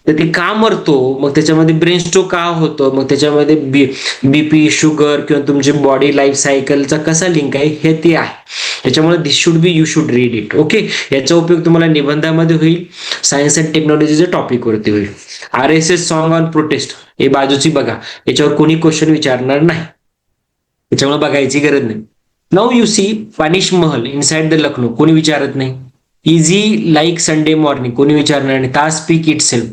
तर ते का मरतो, मग त्याच्यामध्ये ब्रेन स्ट्रोक का होतो, मग त्याच्यामध्ये बीपी, शुगर किंवा तुमची बॉडी लाईफ सायकलचा कसा लिंक आहे, हे ते आहे. त्याच्यामुळे this should be, you should read it. Okay, याचा उपयोग तुम्हाला निबंधामध्ये होईल, सायन्स अँड टेक्नॉलॉजीच्या टॉपिक वरती होईल. RSS सॉन्ग ऑन प्रोटेस्ट, हे बाजूची बघा, याच्यावर कोणी क्वेश्चन विचारणार नाही, त्याच्यामुळे बघायची गरज नाही. नाउ यू सी पानिश महल इनसाइड द लखनौ, कोणी विचारत नाही. इझी लाईक संडे मॉर्निंग, कोणी विचारणार नाही. Taj speak itself,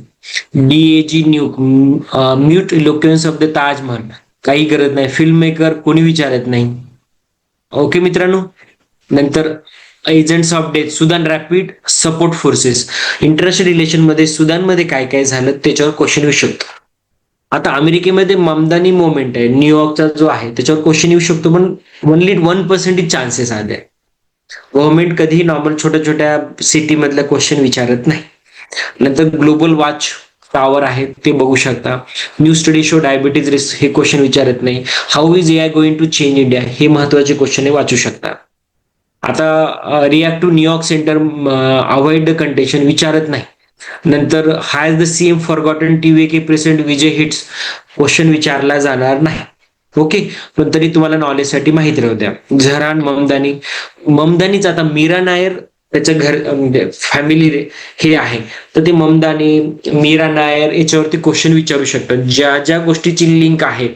DAG nuke, mute eloquence of the Taj Mahal, काही गरज नाही. फिल्म मेकर, कोणी विचारत नाही. ओके मित्रांनो. नंतर agents of death, Sudan rapid support forces, international relation मध्ये सुदानमध्ये काय काय झालं त्याच्यावर क्वेश्चन येऊ शकतो. आता अमेरिकेमध्ये ममदानी मोमेंट आहे, न्यूयॉर्कचा जो आहे, त्याच्यावर क्वेश्चन येऊ शकतो, पण ओनली 1% चान्सेस आहे. गव्हर्नमेंट कधीही नॉर्मल छोट्या छोट्या सिटी मधल्या क्वेश्चन विचारत नाही. नंतर ग्लोबल वॉच टॉवर आहे, ते बघू शकता. New study show diabetes risk, हे क्वेश्चन विचारत नाही. How is AI going to change India, हे महत्वाचे क्वेश्चन आहे, वाचू शकता. आता react to New York centre avoid the contention, विचारत नाही. नंतर has the CM forgotten TVK president Vijay hits, question विचारला जाणार नाही. ओके, पण तरी तुम्हाला नॉलेजसाठी माहिती राहू द्या. झहरान ममदानी, ममदानीच आता मीरा नायर त्याचं घर म्हणजे फॅमिली हे आहे, तर ते ममदानी, मीरा नायर याच्यावरती क्वेश्चन विचारू शकतात. ज्या ज्या गोष्टीची लिंक आहे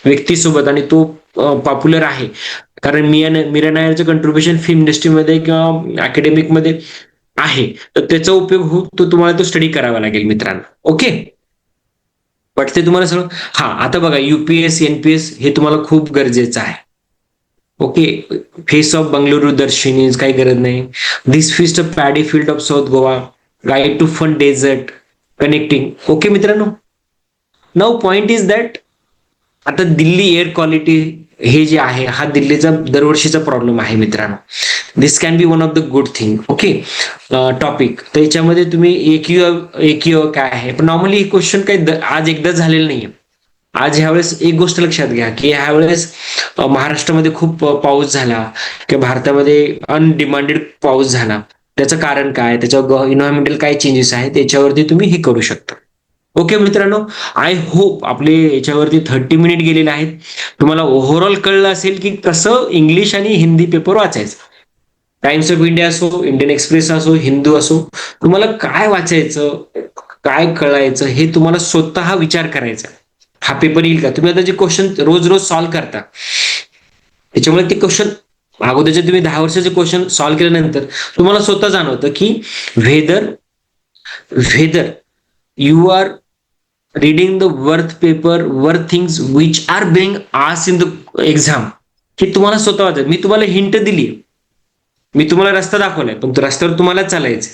व्यक्तीसोबत आणि तो पॉप्युलर आहे, कारण मीरा नायरचं कंट्रीब्युशन फिल्म इंडस्ट्रीमध्ये किंवा अकॅडमिक मध्ये आहे, तर त्याचा उपयोग होऊन तो तुम्हाला तो स्टडी करावा लागेल मित्रांनो. ओके, बट ते तुम्हाला सगळं, हा आता बघा UPS NPS हे तुम्हाला खूप गरजेचं आहे. ओके, फेस ऑफ बंगळुरू दर्शनी, काही गरज नाही. This feast of paddy field of south Goa, guide to fun desert connecting. Okay मित्रांनो, नाउ पॉइंट इज दॅट आता दिल्ली एअर क्वालिटी हे जे आहे, हा दिल्लीचा दरवर्षीचा प्रॉब्लेम आहे मित्रांनो. This can be one of the good thing. Okay, topic त्याच्यामध्ये तुम्ही एक काय आहे, पण नॉर्मली हे क्वेश्चन काही आज एकदा झालेलं नाहीये. आज ह्यावेळेस एक गोष्ट लक्षात घ्या की ह्यावेळेस महाराष्ट्रामध्ये खूप पाऊस झाला किंवा भारतामध्ये अनडिमांडेड पाऊस झाला. त्याचं कारण काय, त्याच्यावर इन्व्हायरमेंटल काय चेंजेस आहेत, त्याच्यावरती तुम्ही हे करू शकता. ओके मित्रांनो, आय होप आपले याच्यावरती 30 मिनिट गेलेले आहेत. तुम्हाला ओव्हरऑल कळलं असेल की कसं इंग्लिश आणि हिंदी पेपर वाचायचं. टाइम्स ऑफ इंडिया असो, इंडियन एक्सप्रेस असो, हिंदू असो, तुम्हाला काय वाचायचं, काय कळायचं, हे तुम्हाला स्वतः विचार करायचा. हा पेपर येईल का, तुम्ही आता जे क्वेश्चन रोज रोज सॉल्व्ह करता, त्याच्यामुळे ते क्वेश्चन अगोदरचे तुम्ही 10 वर्षाचे क्वेश्चन सॉल्व्ह केल्यानंतर तुम्हाला स्वतः जाणवतं की whether you are reading the worth paper, worth things which are being asked in the exam, हे तुम्हाला स्वतः वाटतं. मी तुम्हाला हिंट दिली, मी तुम्हाला रस्ता दाखवलाय, पण तो रस्त्यावर तुम्हालाच चालायचं.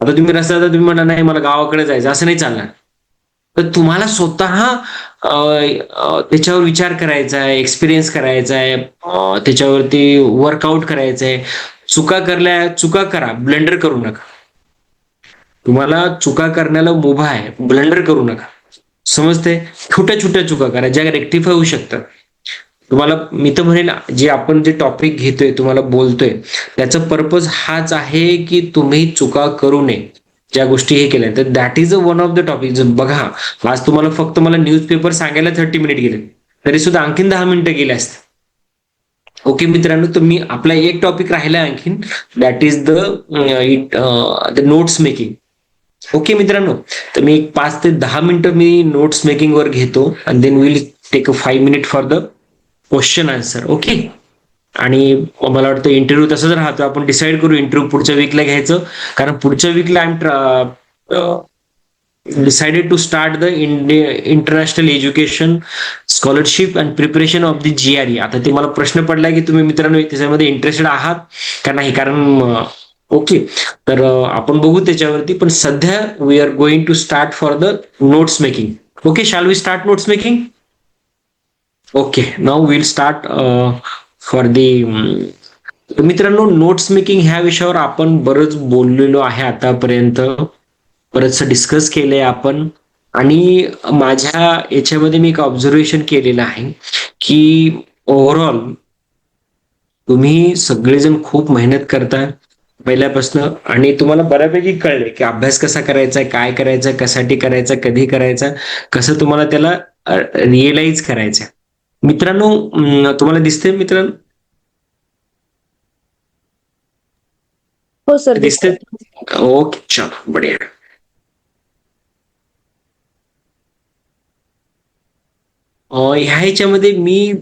आता तुम्ही रस्ता तुम्ही म्हणा नाही मला गावाकडे जायचं, असं नाही चालणार. तर तुम्हाला स्वतः त्याच्यावर विचार करायचा आहे, एक्सपिरियन्स करायचा आहे, त्याच्यावरती वर्कआउट करायचं आहे. चुका करा, ब्लंडर करू नका. तुम्हाला चुका करण्याला मुभा आहे, ब्लंडर करू नका. समजते, छोट्या छोट्या चुका करा ज्या रेक्टिफाय होऊ शकतात. तुम्हाला मी तर म्हणेल जे आपण जे टॉपिक घेतोय तुम्हाला बोलतोय त्याचा पर्पज हाच आहे की तुम्ही चुका करू नये ज्या गोष्टी हे केल्या तर that is a one of the topic. बघा आज तुम्हाला फक्त मला न्यूजपेपर सांगायला 30 मिनिट गेले तरी सुद्धा आणखीन 10 मिनिटं गेले असते. ओके मित्रांनो, तर मी आपला एक टॉपिक राहिला आणखीन, that is the notes making. Okay मित्रांनो, तर मी 5 ते 10 मिनिटं मी नोट्स मेकिंग वर घेतो आणि then will take a 5 minute for the question answer. Okay, आणि मला वाटतं इंटरव्ह्यू तसंच राहतो. आपण डिसाईड करू इंटरव्ह्यू पुढच्या वीकला घ्यायचं, कारण पुढच्या वीकला decided to start the international education scholarship and preparation of the GRE. आता ते मला प्रश्न पडलाय की तुम्ही मित्रांनो त्याच्यामध्ये इंटरेस्टेड आहात का नाही, कारण ओके तर आपण बघू त्याच्यावरती. पण सध्या we are going to start for the notes making. Okay, shall we start notes making? Okay, now will start for the मित्रांनो नोट्स मेकिंग ह्या विषयावर आपण बरंच बोललेलो आहे आतापर्यंत, बरंच डिस्कस केलंय आपण. आणि माझ्या याच्यामध्ये मी एक ऑब्झर्वेशन केलेलं आहे की ओव्हरऑल तुम्ही सगळेजण खूप मेहनत करताय पहिल्यापासून, आणि तुम्हाला बऱ्यापैकी कळलंय की अभ्यास कसा करायचा, काय करायचा, कशासाठी करायचा, कधी करायचा, कसं तुम्हाला त्याला रिअलाइज करायचं. मित्रांनो तुम्हाला दिसतंय मित्रांनो? हो सर, दिसतंय? ओके, चलो बढिया. ह्या ह्याच्यामध्ये मी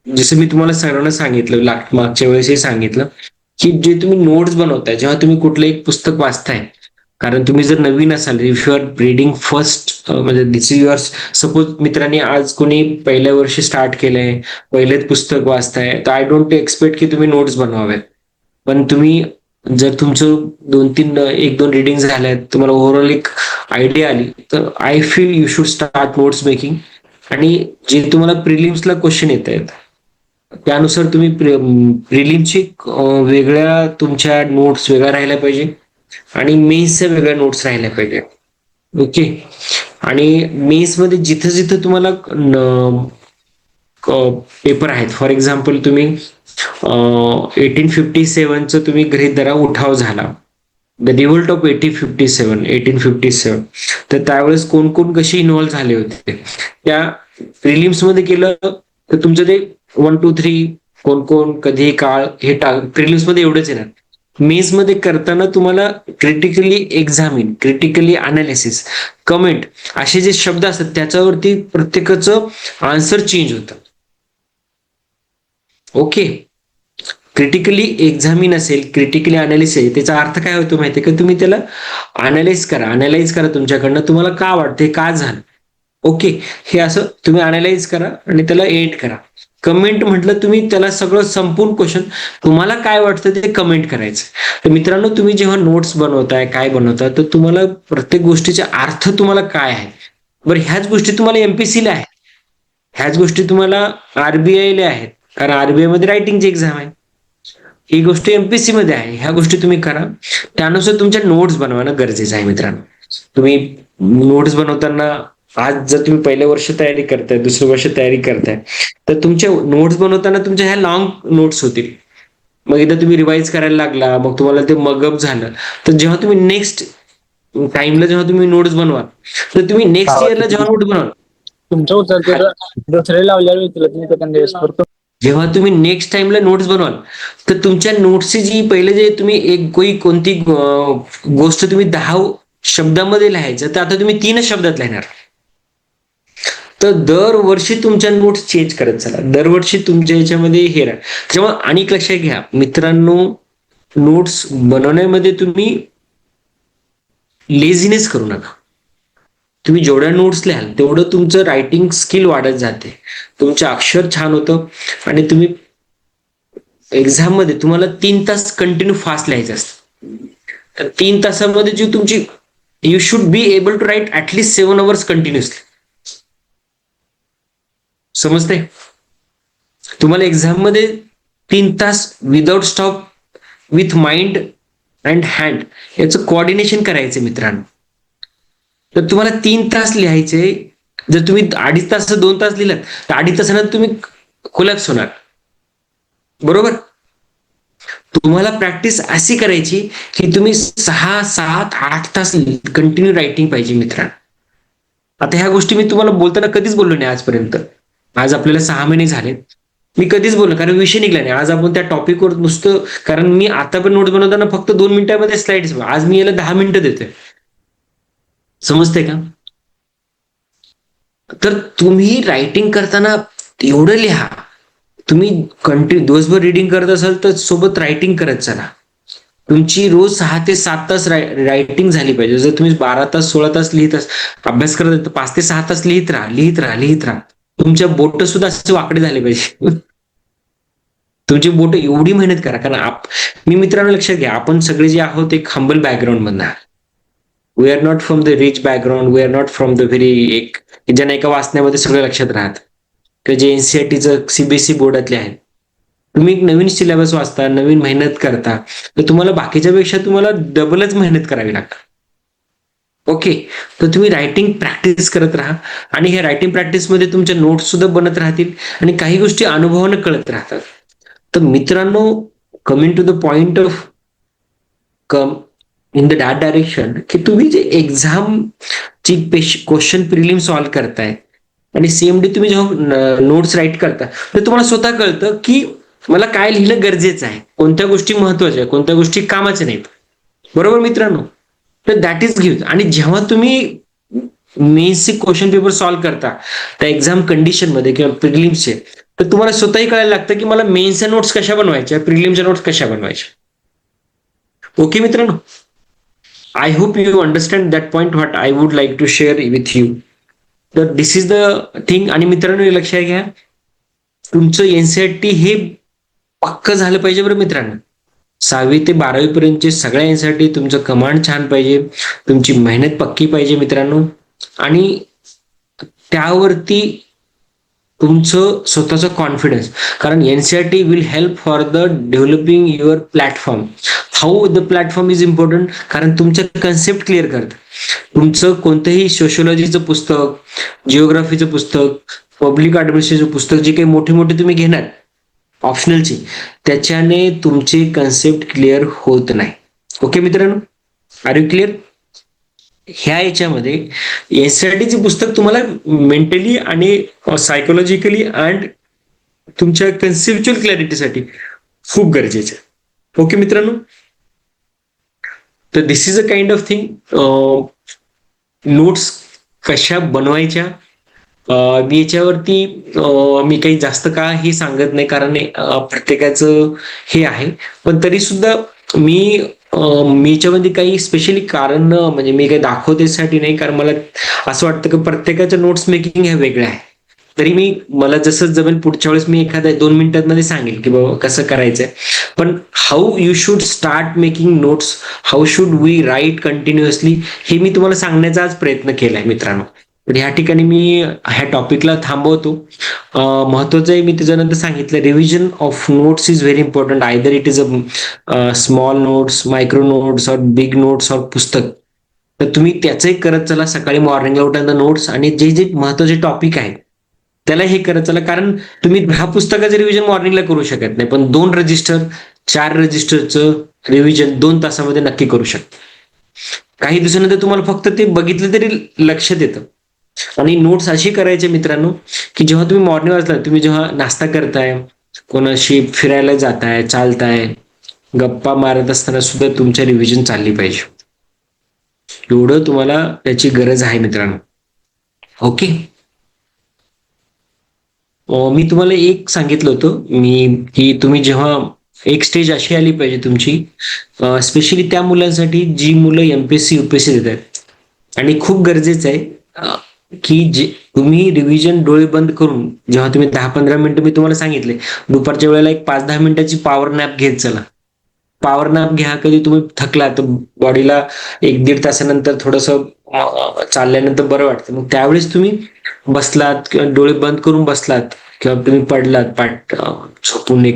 जसं मी तुम्हाला सर्वांना सांगितलं, मागच्या वेळेसही सांगितलं की जे तुम्ही नोट्स बनवताय जेव्हा तुम्ही कुठलं एक पुस्तक वाचताय, कारण तुम्ही जर नवीन असाल, if you are reading first म्हणजे दिस इज युअर, सपोज मित्रांनी आज कोणी पहिल्या वर्षी स्टार्ट केलंय, पहिलेच पुस्तक वाचताय, तर आय डोंट एक्सपेक्ट की तुम्ही नोट्स बनवाव्यात. पण तुम्ही जर तुमचं 1-2 रिडिंग झाल्यात, तुम्हाला ओव्हरऑल एक आयडिया आली, तर I feel you should start notes making. आणि जे तुम्हाला प्रिलिम्सला क्वेश्चन येत आहेत त्यानुसार तुम्ही प्रिलिमची वेगळ्या तुमच्या नोट्स वेगळ्या राहिल्या पाहिजे आणि मेन्सच्या वेगळ्या नोट्स राहिल्या पाहिजे. ओके, आणि मेन्समध्ये जिथं जिथं तुम्हाला पेपर आहेत, फॉर एक्झाम्पल तुम्ही 1857चं तुम्ही गृहीत धरा उठाव झाला, द रिव्होल्ट ऑफ 1857, तर त्यावेळेस कोण कोण कसे इन्व्हॉल्व्ह झाले होते त्या प्रिलिम्स मध्ये केलं तर तुमचं ते 1, 2, 3 कोण कोण कधी काळ हे प्रिलिम्स मध्ये एवढंच येणार. मेन्स मध्ये करताना तुम्हाला critically examine, critically analysis, comment असे जे शब्द असतात त्याच्यावरती प्रत्येकाचं आन्सर चेंज होतं. ओके, क्रिटिकली एक्झामिन असेल, क्रिटिकली अनालिसिस, त्याचा अर्थ काय होतो माहितीये का, तुम्ही त्याला अनालाइज करा तुमच्याकडनं तुम्हाला का वाटते, का झालं. ओके, हे असं तुम्ही अनालाइज करा आणि त्याला एंड करा. कमेंट म्हटलं तुम्ही त्याला सगळं संपूर्ण क्वेश्चन तुम्हाला काय वाटतं ते कमेंट करायचं. तर मित्रांनो तुम्ही जेव्हा नोट्स बनवताय, काय बनवताय, तर तुम्हाला प्रत्येक गोष्टीचा अर्थ तुम्हाला काय आहे. बरं, ह्याच गोष्टी तुम्हाला MPSC ला आहेत, ह्याच गोष्टी तुम्हाला RBI ला आहेत, कारण RBI मध्ये रायटिंगची एक्झाम आहे. ही गोष्ट MPSC मध्ये आहे, ह्या गोष्टी तुम्ही करा, त्यानुसार तुमच्या नोट्स बनवणं गरजेचं आहे. मित्रांनो तुम्ही नोट्स बनवताना आज जर तुम्ही पहिल्या वर्ष तयारी करताय, दुसरं वर्ष तयारी करताय, तर तुमच्या नोट्स बनवताना तुमच्या ह्या लॉंग नोट्स होतील. मग एकदा तुम्ही रिवाइज करायला लागला, मग तुम्हाला ते मगअप झालं, तर जेव्हा तुम्ही नेक्स्ट टाइमला जेव्हा तुम्ही नोट्स बनवाल, तर तुम्ही नेक्स्ट इयरला जेव्हा नोट्स बनवाल, तुमच्या उत्तर दुसरे लावल्यावर जेव्हा तुम्ही नेक्स्ट टाइमला नोट्स बनवाल, तर तुमच्या नोट्सची जी पहिले जे तुम्ही कोणती गोष्ट तुम्ही 10 शब्दामध्ये लिहायचं, तर आता तुम्ही 3 शब्दात लिहिणार. तर दरवर्षी तुमच्या नोट्स चेंज करत चला, दरवर्षी तुमच्या याच्यामध्ये हे राहा. जेव्हा आणि लक्षात घ्या मित्रांनो, नोट्स बनवण्यामध्ये तुम्ही लेझीनेस करू नका. तुम्ही जेवढ्या नोट्स लिहाल तेवढं तुमचं रायटिंग स्किल वाढत जाते, तुमचं अक्षर छान होतं, आणि तुम्ही एक्झाम मध्ये तुम्हाला 3 तास कंटिन्यू फास्ट लिहायचं असतं. तर 3 तासामध्ये जी तुमची you should be able to write at least 7 hours continuously. समजते? तुम्हाला एक्झाम मध्ये 3 तास without stop with mind and hand याचं कोऑर्डिनेशन करायचं मित्रांनो. तर तुम्हाला 3 तास लिहायचे जर तुम्ही 2.5 तास 2 तास लिहिलात तर 2.5 तासानं तुम्ही कोलॅप्स होणार. बरोबर. तुम्हाला प्रॅक्टिस अशी करायची की तुम्ही 6, 7, 8 तास कंटिन्यू रायटिंग पाहिजे मित्रांनो. आता ह्या गोष्टी मी तुम्हाला बोलताना कधीच बोललो नाही आजपर्यंत. आज आपल्याला 6 महिने झाले. मी कधीच बोललो कारण विषय निघला नाही. आज आपण त्या टॉपिकवर नुसतं, कारण मी आता पण नोट्स बनवताना फक्त 2 मिनिटांमध्ये स्लाइड्स, आज मी याला 10 मिनिटं देतोय. समजतंय का? तर तुम्ही रायटिंग करताना एवढं लिहा. तुम्ही कंटिन्यू दिवसभर रिडिंग करत असाल तर सोबत रायटिंग करत चला. तुमची रोज 6 ते 7 तास रायटिंग झाली पाहिजे. जर तुम्ही 12 तास 16 तास अभ्यास करत तर 5 ते 6 तास लिहित राहा. तुमच्या बोट सुद्धा असे वाकडे झाले पाहिजे. तुमची बोट एवढी मेहनत करा. कारण मी मित्रांनो लक्षात घ्या, आपण सगळे जे आहोत एक हंबल बॅकग्राऊंड मधनं. We are not from the rich background, we are not from the very ज्यांना एका वाचण्यामध्ये सगळं लक्षात राहत, किंवा जे एनसीआरटीचं सीबीएसई बोर्डातले आहेत. तुम्ही एक नवीन सिलेबस वाचता, नवीन मेहनत करता, तर तुम्हाला बाकीच्या पेक्षा तुम्हाला डबलच मेहनत करावी लागते. ओके. तर तुम्ही रायटिंग प्रॅक्टिस करत राहा आणि ह्या रायटिंग प्रॅक्टिसमध्ये तुमच्या नोट्स सुद्धा बनत राहतील आणि काही गोष्टी अनुभवानं कळत राहतात. तर मित्रांनो, coming to the point of come in the that direction, की तुम्ही जे एक्झामची क्वेश्चन प्रिलिम सॉल्व्ह करताय आणि सेम डे तुम्ही जेव्हा नोट्स राईट करता तर तुम्हाला स्वतः कळतं की मला काय लिहिणं गरजेचं आहे, कोणत्या गोष्टी महत्वाच्या, कोणत्या गोष्टी कामाच्या नाहीत. बरोबर मित्रांनो. तर दॅट इज गिव्ह. आणि जेव्हा तुम्ही मेन्सचे क्वेश्चन पेपर सॉल्व्ह करता त्या एक्झाम कंडिशन मध्ये किंवा प्रिलिम्सचे, तर तुम्हाला स्वतःही कळायला लागतं की मला मेन्सच्या नोट्स कशा बनवायच्या, प्रिलिमच्या नोट्स कशा बनवायच्या. ओके मित्रांनो. I hope you understand that point what I would like to share with you. तर दिस इज द थिंग. आणि मित्रांनो हे लक्षात घ्या, तुमचं एनसीईआरटी हे पक्क झालं पाहिजे बरं मित्रांनो. 6वी ते 12वी पर्यंतचे सगळ्या एनसीईआरटी तुमचं कमांड छान पाहिजे, तुमची मेहनत पक्की पाहिजे मित्रांनो. आणि त्यावरती तुमचं स्वतःचं कॉन्फिडन्स, कारण NCERT will help for the developing your platform. How the platform is important, कारण तुमच्या कन्सेप्ट क्लिअर करतं. तुमचं कोणतंही सोशिओलॉजीचं पुस्तक, जिओग्राफीचं पुस्तक, पब्लिक ॲडमिनिस्ट्रेशनचं पुस्तक, जे काही मोठे मोठे तुम्ही घेणार ऑप्शनलची, त्याच्याने तुमचे कन्सेप्ट क्लिअर होत नाही. ओके मित्रांनो, आर यू क्लिअर? ह्या याच्यामध्ये एनसीईआरटीचे पुस्तक तुम्हाला मेंटली आणि सायकोलॉजिकली अँड तुमच्या कन्सेप्च्युअल क्लॅरिटीसाठी खूप गरजेचे आहे. ओके मित्रांनो. तर this is a kind of thing. Notes कशा बनवायच्या मी याच्यावरती मी काही जास्त काळ हे सांगत नाही, कारण प्रत्येकाचं हे आहे. पण तरी सुद्धा मी याच्यामध्ये काही स्पेशली कारण म्हणजे मी काही दाखवतेसाठी नाही, कारण मला असं वाटतं की प्रत्येकाच्या नोट्स मेकिंग ह्या वेगळ्या आहे. तरी मला जसं जमेल पुढच्या वेळेस मी एखाद्या 2 मिनिटांमध्ये सांगेल की बाबा कसं करायचंय. पण how you should start making notes, how should we write continuously, हे मी तुम्हाला सांगण्याचा आज प्रयत्न केलाय मित्रांनो. तर ह्या ठिकाणी मी ह्या टॉपिकला थांबवतो. महत्वाचं आहे, मी त्याच्यानंतर सांगितलं, revision of notes is very important. Either it is a small notes, micro notes और बिग नोट्स और पुस्तक. तर तुम्ही त्याचंही करत चला. सकाळी मॉर्निंगला उठल्यानंतर नोट्स आणि जे जे महत्वाचे टॉपिक आहेत त्याला हे करत चला. कारण तुम्ही 10 पुस्तकाचं रिव्हिजन मॉर्निंगला करू शकत नाही, पण 2 रजिस्टर 4 रजिस्टरचं रिव्हिजन 2 तासामध्ये नक्की करू शकता. काही दिवसानंतर तुम्हाला फक्त ते बघितलं तरी लक्षात येतं. आणि नोट्स अशी करायचे मित्रांनो की जेव्हा तुम्ही मॉर्निंग वाजता, तुम्ही जेव्हा नाश्ता करताय, कोणाशी फिरायला जाताय, चालताय, गप्पा मारत असताना सुद्धा तुमच्या रिव्हिजन चालली पाहिजे. एवढं तुम्हाला त्याची गरज आहे मित्रांनो. ओके. मी तुम्हाला एक सांगितलं होतं की तुम्ही जेव्हा एक स्टेज अशी आली पाहिजे तुमची, स्पेशली त्या मुलांसाठी जी मुलं एमपीएससी युपीएससी देतात. आणि खूप गरजेचं आहे की जे तुम्ही रिव्हिजन डोळे बंद करून, जेव्हा तुम्ही 10-15 मिनिटं मी तुम्हाला सांगितले, दुपारच्या वेळेला एक 5-10 मिनिटाची पॉवर नॅप घेत चला. पॉवर नॅप घ्या. कधी तुम्ही थकला तर बॉडीला 1-1.5 तासानंतर थोडंसं चालल्यानंतर बरं वाटतं. मग त्यावेळेस तुम्ही बसलात किंवा डोळे बंद करून बसलात किंवा तुम्ही पडलात पाठ झोपून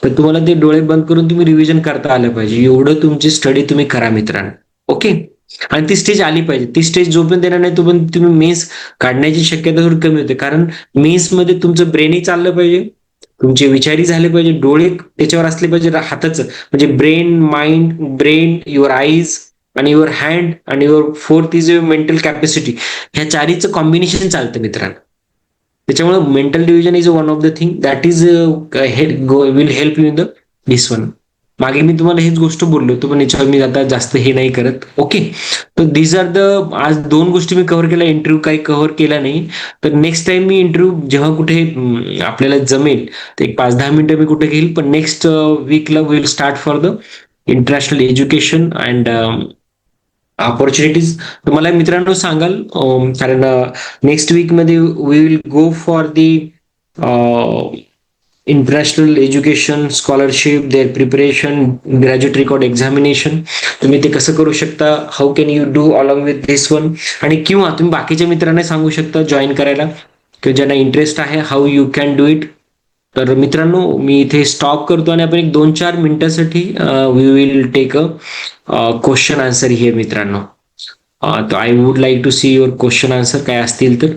तर तुम्हाला ते डोळे बंद करून तुम्ही रिव्हिजन करता आलं पाहिजे. एवढं तुमची स्टडी तुम्ही करा मित्रांनो. ओके. आणि ती स्टेज आली पाहिजे. ती स्टेज जोपर्यंत येणार नाही तोपर्यंत तुम्ही मेन्स काढण्याची शक्यता थोडी कमी होते. कारण मेन्समध्ये तुमचं ब्रेनही चाललं पाहिजे, तुमचे विचारही झाले पाहिजे, डोळे त्याच्यावर असले पाहिजे हाताचं, म्हणजे ब्रेन, युअर आईज आणि युअर हँड आणि your fourth is your mental capacity. ह्या चारीचं कॉम्बिनेशन चालतं मित्रांनो. त्याच्यामुळे mental division is one of the thing that is will help you in the this one. मागे मी तुम्हाला हेच गोष्ट बोललो होतो, पण याच्यावर मी आता जास्त हे नाही करत. ओके, तर दीज आर द, आज 2 गोष्टी मी कव्हर केल्या, इंटरव्ह्यू काही कव्हर केला नाही. तर नेक्स्ट टाइम मी इंटरव्ह्यू जेव्हा कुठे आपल्याला जमेल तर एक 5-10 मिनिटं मी कुठे घेईल, पण नेक्स्ट वीकला will start for the international education and opportunities. तर मला मित्रांनो सांगाल, कारण नेक्स्ट वीकमध्ये we will go for the international education scholarship, their preparation, graduate record examination. तुम्ही ते कसं करू शकता, how can you do along with this one, आणि किंवा तुम्ही बाकीच्या मित्रांना सांगू शकता जॉईन करायला किंवा ज्यांना इंटरेस्ट आहे, how you can do it. तर मित्रांनो मी इथे स्टॉप करतो आणि आपण एक 2-4 मिनिटासाठी we will take a question answer here मित्रांनो. तर I would like to see your question answer काय असतील तर.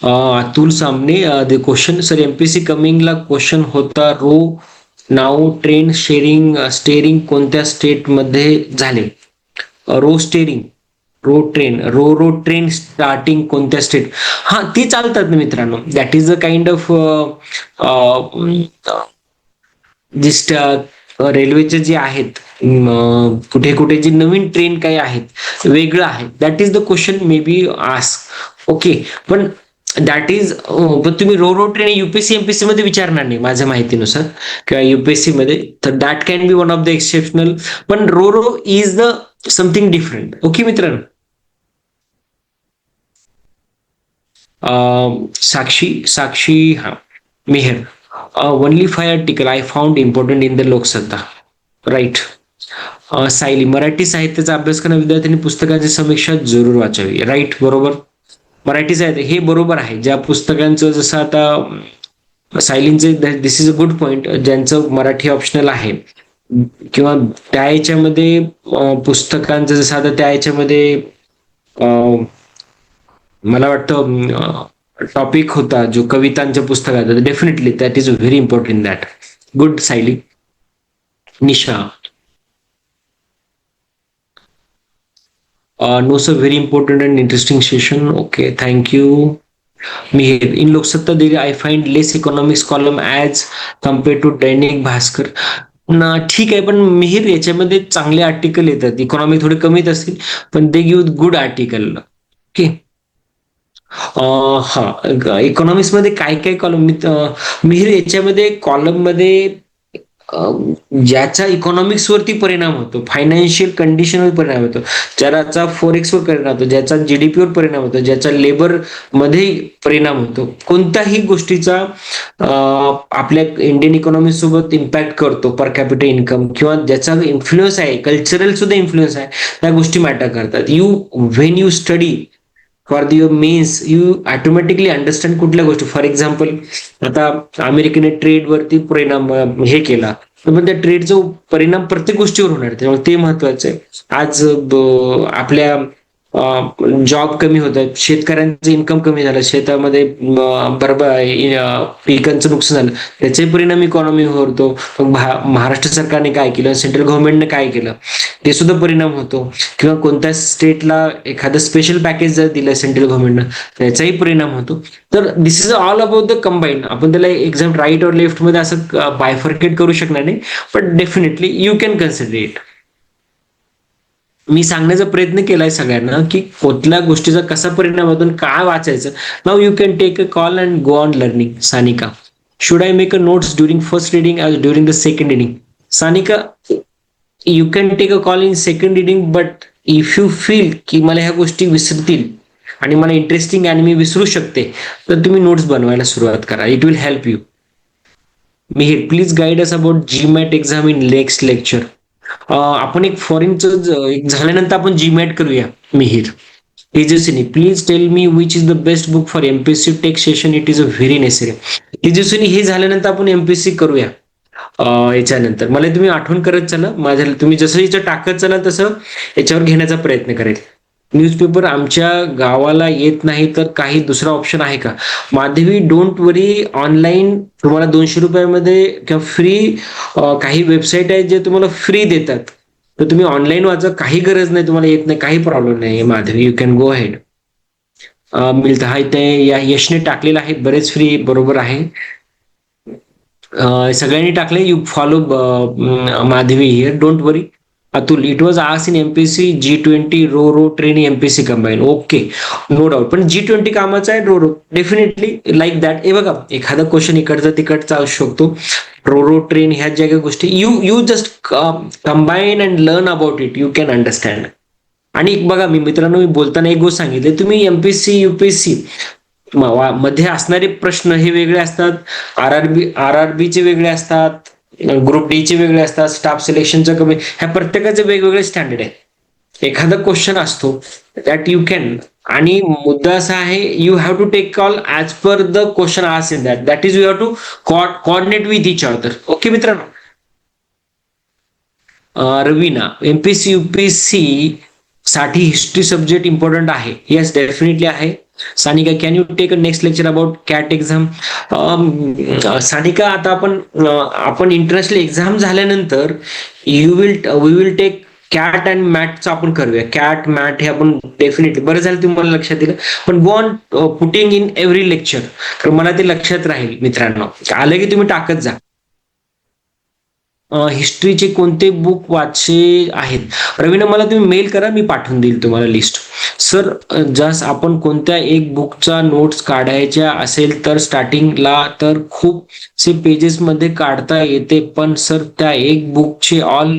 Atul Samne, the question sir, MPSC कमिंगला क्वेश्चन होता, रो नाव ट्रेन स्टेरिंग कोणत्या स्टेट मध्ये झाले. रो ट्रेन स्टार्टिंग कोणत्या स्टेट. हा, ती चालतात ना मित्रांनो. That is a kind of gist रेल्वेचे जे आहेत, कुठे कुठे जी नवीन ट्रेन काही आहेत वेगळं आहे, that is the question may be ask. Okay, पण दॅट इज, पण तुम्ही रो ट्रेन युपीएससी एमपीएससी मध्ये विचारणार नाही माझ्या माहितीनुसार, किंवा युपीएससी मध्ये. तर that can be one of the exceptional, पण ro is the something different. Okay मित्रांनो. साक्षी हा Mehar, only 5 article I found important in the Loksatta. Right. Sayali, Marathi साहित्याचा अभ्यास करणाऱ्या विद्यार्थ्यांनी पुस्तकांची समीक्षा जरूर वाचावी. राईट, बरोबर. मराठी साहित्य हे बरोबर आहे. ज्या पुस्तकांचं जसं आता सायलींचे, दिस इज अ गुड पॉइंट, ज्यांचं मराठी ऑप्शनल आहे किंवा त्या याच्यामध्ये पुस्तकांचं जसं आता त्या याच्यामध्ये मला वाटतं टॉपिक होता जो कवितांच्या पुस्तकात, definitely that is very important that. Good Sayali. Nisha, no sir, very important and interesting session. Okay, thank you. Mihir, in Lok Satta I find less economics column as compared to Dainik Bhaskar. ना ठीक आहे, पण मिहिर याच्यामध्ये चांगले आर्टिकल येतात, economy थोडे कमीच असतील पण they give good article. Okay. हा, इकॉनॉमिक्स मध्ये काय काय कॉलम मिहिर याच्यामध्ये कॉलम मध्ये ज्याचा इकॉनॉमिक्स वरती परिणाम होतो, फायनान्शियल कंडिशनवर परिणाम होतो, ज्याचा फॉरेक्स वर परिणाम होतो, ज्याचा जीडीपी वर परिणाम होतो, ज्याचा लेबर मध्ये परिणाम होतो, कोणत्याही गोष्टीचा आपल्या इंडियन इकॉनॉमी सोबत इम्पॅक्ट करतो, पर कॅपिटल इन्कम, किंवा ज्याचा इन्फ्लुएन्स आहे, कल्चरल सुद्धा इन्फ्लुएन्स आहे, त्या गोष्टी मॅटर करतात. When you study for your mains you automatically understand कुठल्या गोष्टी. फॉर एक्झाम्पल, आता अमेरिकेने ट्रेडवरती परिणाम हे केला, तर त्या ट्रेडचा परिणाम प्रत्येक गोष्टीवर होणार, त्यामुळे ते महत्वाचं आहे. आज आपल्या जॉब कमी होत आहेत, शेतकऱ्यांचं इन्कम कमी झालं, शेतामध्ये पिकांचं नुकसान झालं, त्याचे परिणाम इकॉनॉमीवर होतो. मग महाराष्ट्र सरकारने काय केलं, सेंट्रल गव्हर्नमेंटने काय केलं, ते सुद्धा परिणाम होतो. किंवा कोणत्या स्टेटला एखादं स्पेशल पॅकेज जर दिलं सेंट्रल गव्हर्नमेंटनं, त्याचाही परिणाम होतो. तर this is all about the combine. आपण त्याला एक्झाम राईट और लेफ्ट मध्ये असं बायफर्केट करू शकणार नाही, पण definitely you can consider it. मी सांगण्याचा प्रयत्न केलाय सगळ्यांना की कुठल्या गोष्टीचा कसा परिणाम होतो, काय वाचायचं. Now you can take a call and go on learning. Sanika, should I make a notes during first reading as during the second reading. Sanika, you can take a call in second reading, but if you feel की मला ह्या गोष्टी विसरतील आणि मला interesting आणि मी विसरू शकते, तर तुम्ही नोट्स बनवायला सुरुवात करा. It will help you. Mihir, please guide us about GMAT exam in next lecture. आपण एक फॉरेनचं झाल्यानंतर आपण जीमॅट करूया. Mihir. Tejaswini, please tell me which is the best book for MPSC tech session, it is a very necessary. Tejaswini, हे झाल्यानंतर आपण MPSC करूया. याच्यानंतर मला तुम्ही आठवण करत चला, माझ्या तुम्ही जसं याचं टाकत चला तसं याच्यावर घेण्याचा प्रयत्न करेल. न्यूजपेपर आमच्या गावाला येत नाही तर काही दुसरा ऑप्शन आहे का? माधवी, डोंट वरी, ऑनलाईन तुम्हाला 200 रुपयामध्ये किंवा फ्री काही वेबसाईट आहेत जे तुम्हाला फ्री देतात, तर तुम्ही ऑनलाईन वाचा, काही गरज नाही, तुम्हाला येत नाही काही प्रॉब्लेम नाही. Madhavi, you can go ahead. मिळतं आहे ते या यशने टाकलेलं आहे, बरेच फ्री, बरोबर आहे. सगळ्यांनी टाकले. You follow Madhavi here, don't worry. Atul, it was ask in MPSC G20 ro train MPSC combine. Okay, no doubt. पण G20 कामाचं आहे, रो डेफिनेटली लाईक दॅट. हे बघा, एखादा क्वेश्चन इकडचा तिकडचा असू शकतो, रो ट्रेन ह्या ज्या गोष्टी you just combine and learn about it, you can understand. आणि बघा, मित्रांनो, मी बोलताना एक गोष्ट सांगितली, तुम्ही एमपीसी युपीएससी मध्ये असणारे प्रश्न हे वेगळे असतात, आरआरबीचे वेगळे असतात, ग्रुप डी चे वेगळे असतात, स्टाफ सिलेक्शनचं कमी, ह्या प्रत्येकाचे वेगवेगळे स्टँडर्ड आहे. एखादा क्वेश्चन असतो दॅट यू कॅन, आणि मुद्दा असा आहे, you have to take call as per the question ask in that is you have to coordinate with each other. Okay मित्रांनो. रवीना, एमपीसी युपीएससी साठी हिस्ट्री सब्जेक्ट इम्पॉर्टंट आहे? येस, डेफिनेटली आहे. Sanika, can you take a next lecture about CAT exam? Sanika, आता आपण international exam झाल्यानंतर we will take CAT and मॅटचं आपण करूया. कॅट मॅट हे आपण डेफिनेटली, बरं झालं तुम्हाला लक्षात दिलं. पण go on putting in every lecture, तर मला ते लक्षात राहील. मित्रांनो, आलं की तुम्ही टाकत जा. हिस्ट्रीचे कोणते बुक वाचे आहेत? रवीना, मला तुम्ही मेल करा, मी पाठवून देईल तुम्हाला लिस्ट. सर, जस आपण कोणत्या एक बुकचा नोट्स काढायच्या असेल तर स्टार्टिंगला तर खूपसे पेजेस मध्ये काढता येते, पण सर त्या एक बुकचे ऑल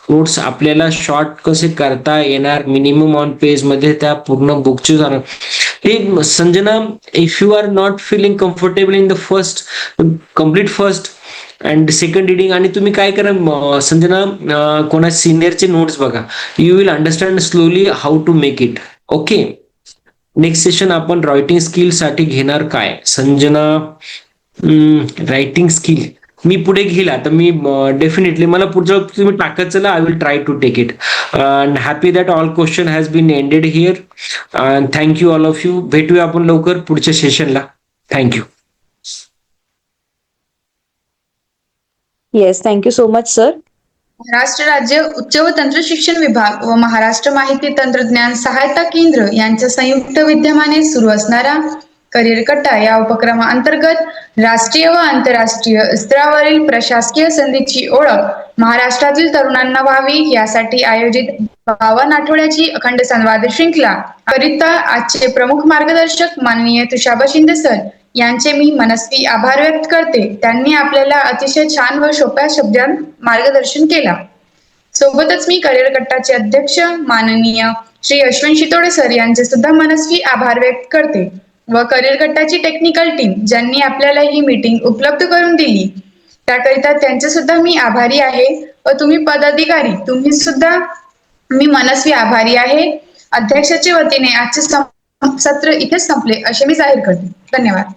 नोट्स आपल्याला शॉर्ट कसे करता येणार? मिनिमम ऑन पेज मध्ये त्या पूर्ण बुकचे जाणार. हे Sanjana, if you are not feeling comfortable in the first, complete first and second reading, आणि तुम्ही काय करा संजना, कोणा सिनियरचे नोट्स बघा, you will understand slowly how to make it. Okay. Next session आपण रायटिंग स्किल साठी घेणार काय? संजना, रायटिंग स्किल मी पुढे घेईल. आता मी डेफिनेटली, मला पुढच्या तुम्ही टाकत चला, I will try to take it. And happy that all question has been ended here. And thank you all of you. भेटूया आपण लवकर पुढच्या सेशनला. Thank you. Yes, thank you so much sir. Maharashtra राज्य उच्च व तंत्र शिक्षण विभाग व महाराष्ट्र माहिती तंत्रज्ञान सहायता केंद्र यांच्या संयुक्त विद्यमाने सुरू असणारा करिअर कट्टा या उपक्रमाअंतर्गत राष्ट्रीय व आंतरराष्ट्रीय स्तरावरील प्रशासकीय संधीची ओळख महाराष्ट्रातील तरुणांना व्हावी यासाठी आयोजित 52 आठवड्याची अखंड संवाद श्रृंखला करिता आजचे प्रमुख मार्गदर्शक माननीय तुषाबा शिंदे सर यांचे मी मनस्वी आभार व्यक्त करते. त्यांनी आपल्याला अतिशय छान व सोप्या शब्दांत मार्गदर्शन केला. सोबतच मी करिअर कट्टाचे अध्यक्ष माननीय श्री अश्विन शितोडे सर यांचे सुद्धा मनस्वी आभार व्यक्त करते व करिअर कट्टाची टेक्निकल टीम ज्यांनी आपल्याला ही मीटिंग उपलब्ध करून दिली त्याकरिता त्यांचे सुद्धा मी आभारी आहे. व तुम्ही पदाधिकारी, तुम्ही सुद्धा मी मनस्वी आभारी आहे. अध्यक्षाच्या वतीने आजचे सत्र इथेच संपले असे मी जाहीर करते. धन्यवाद.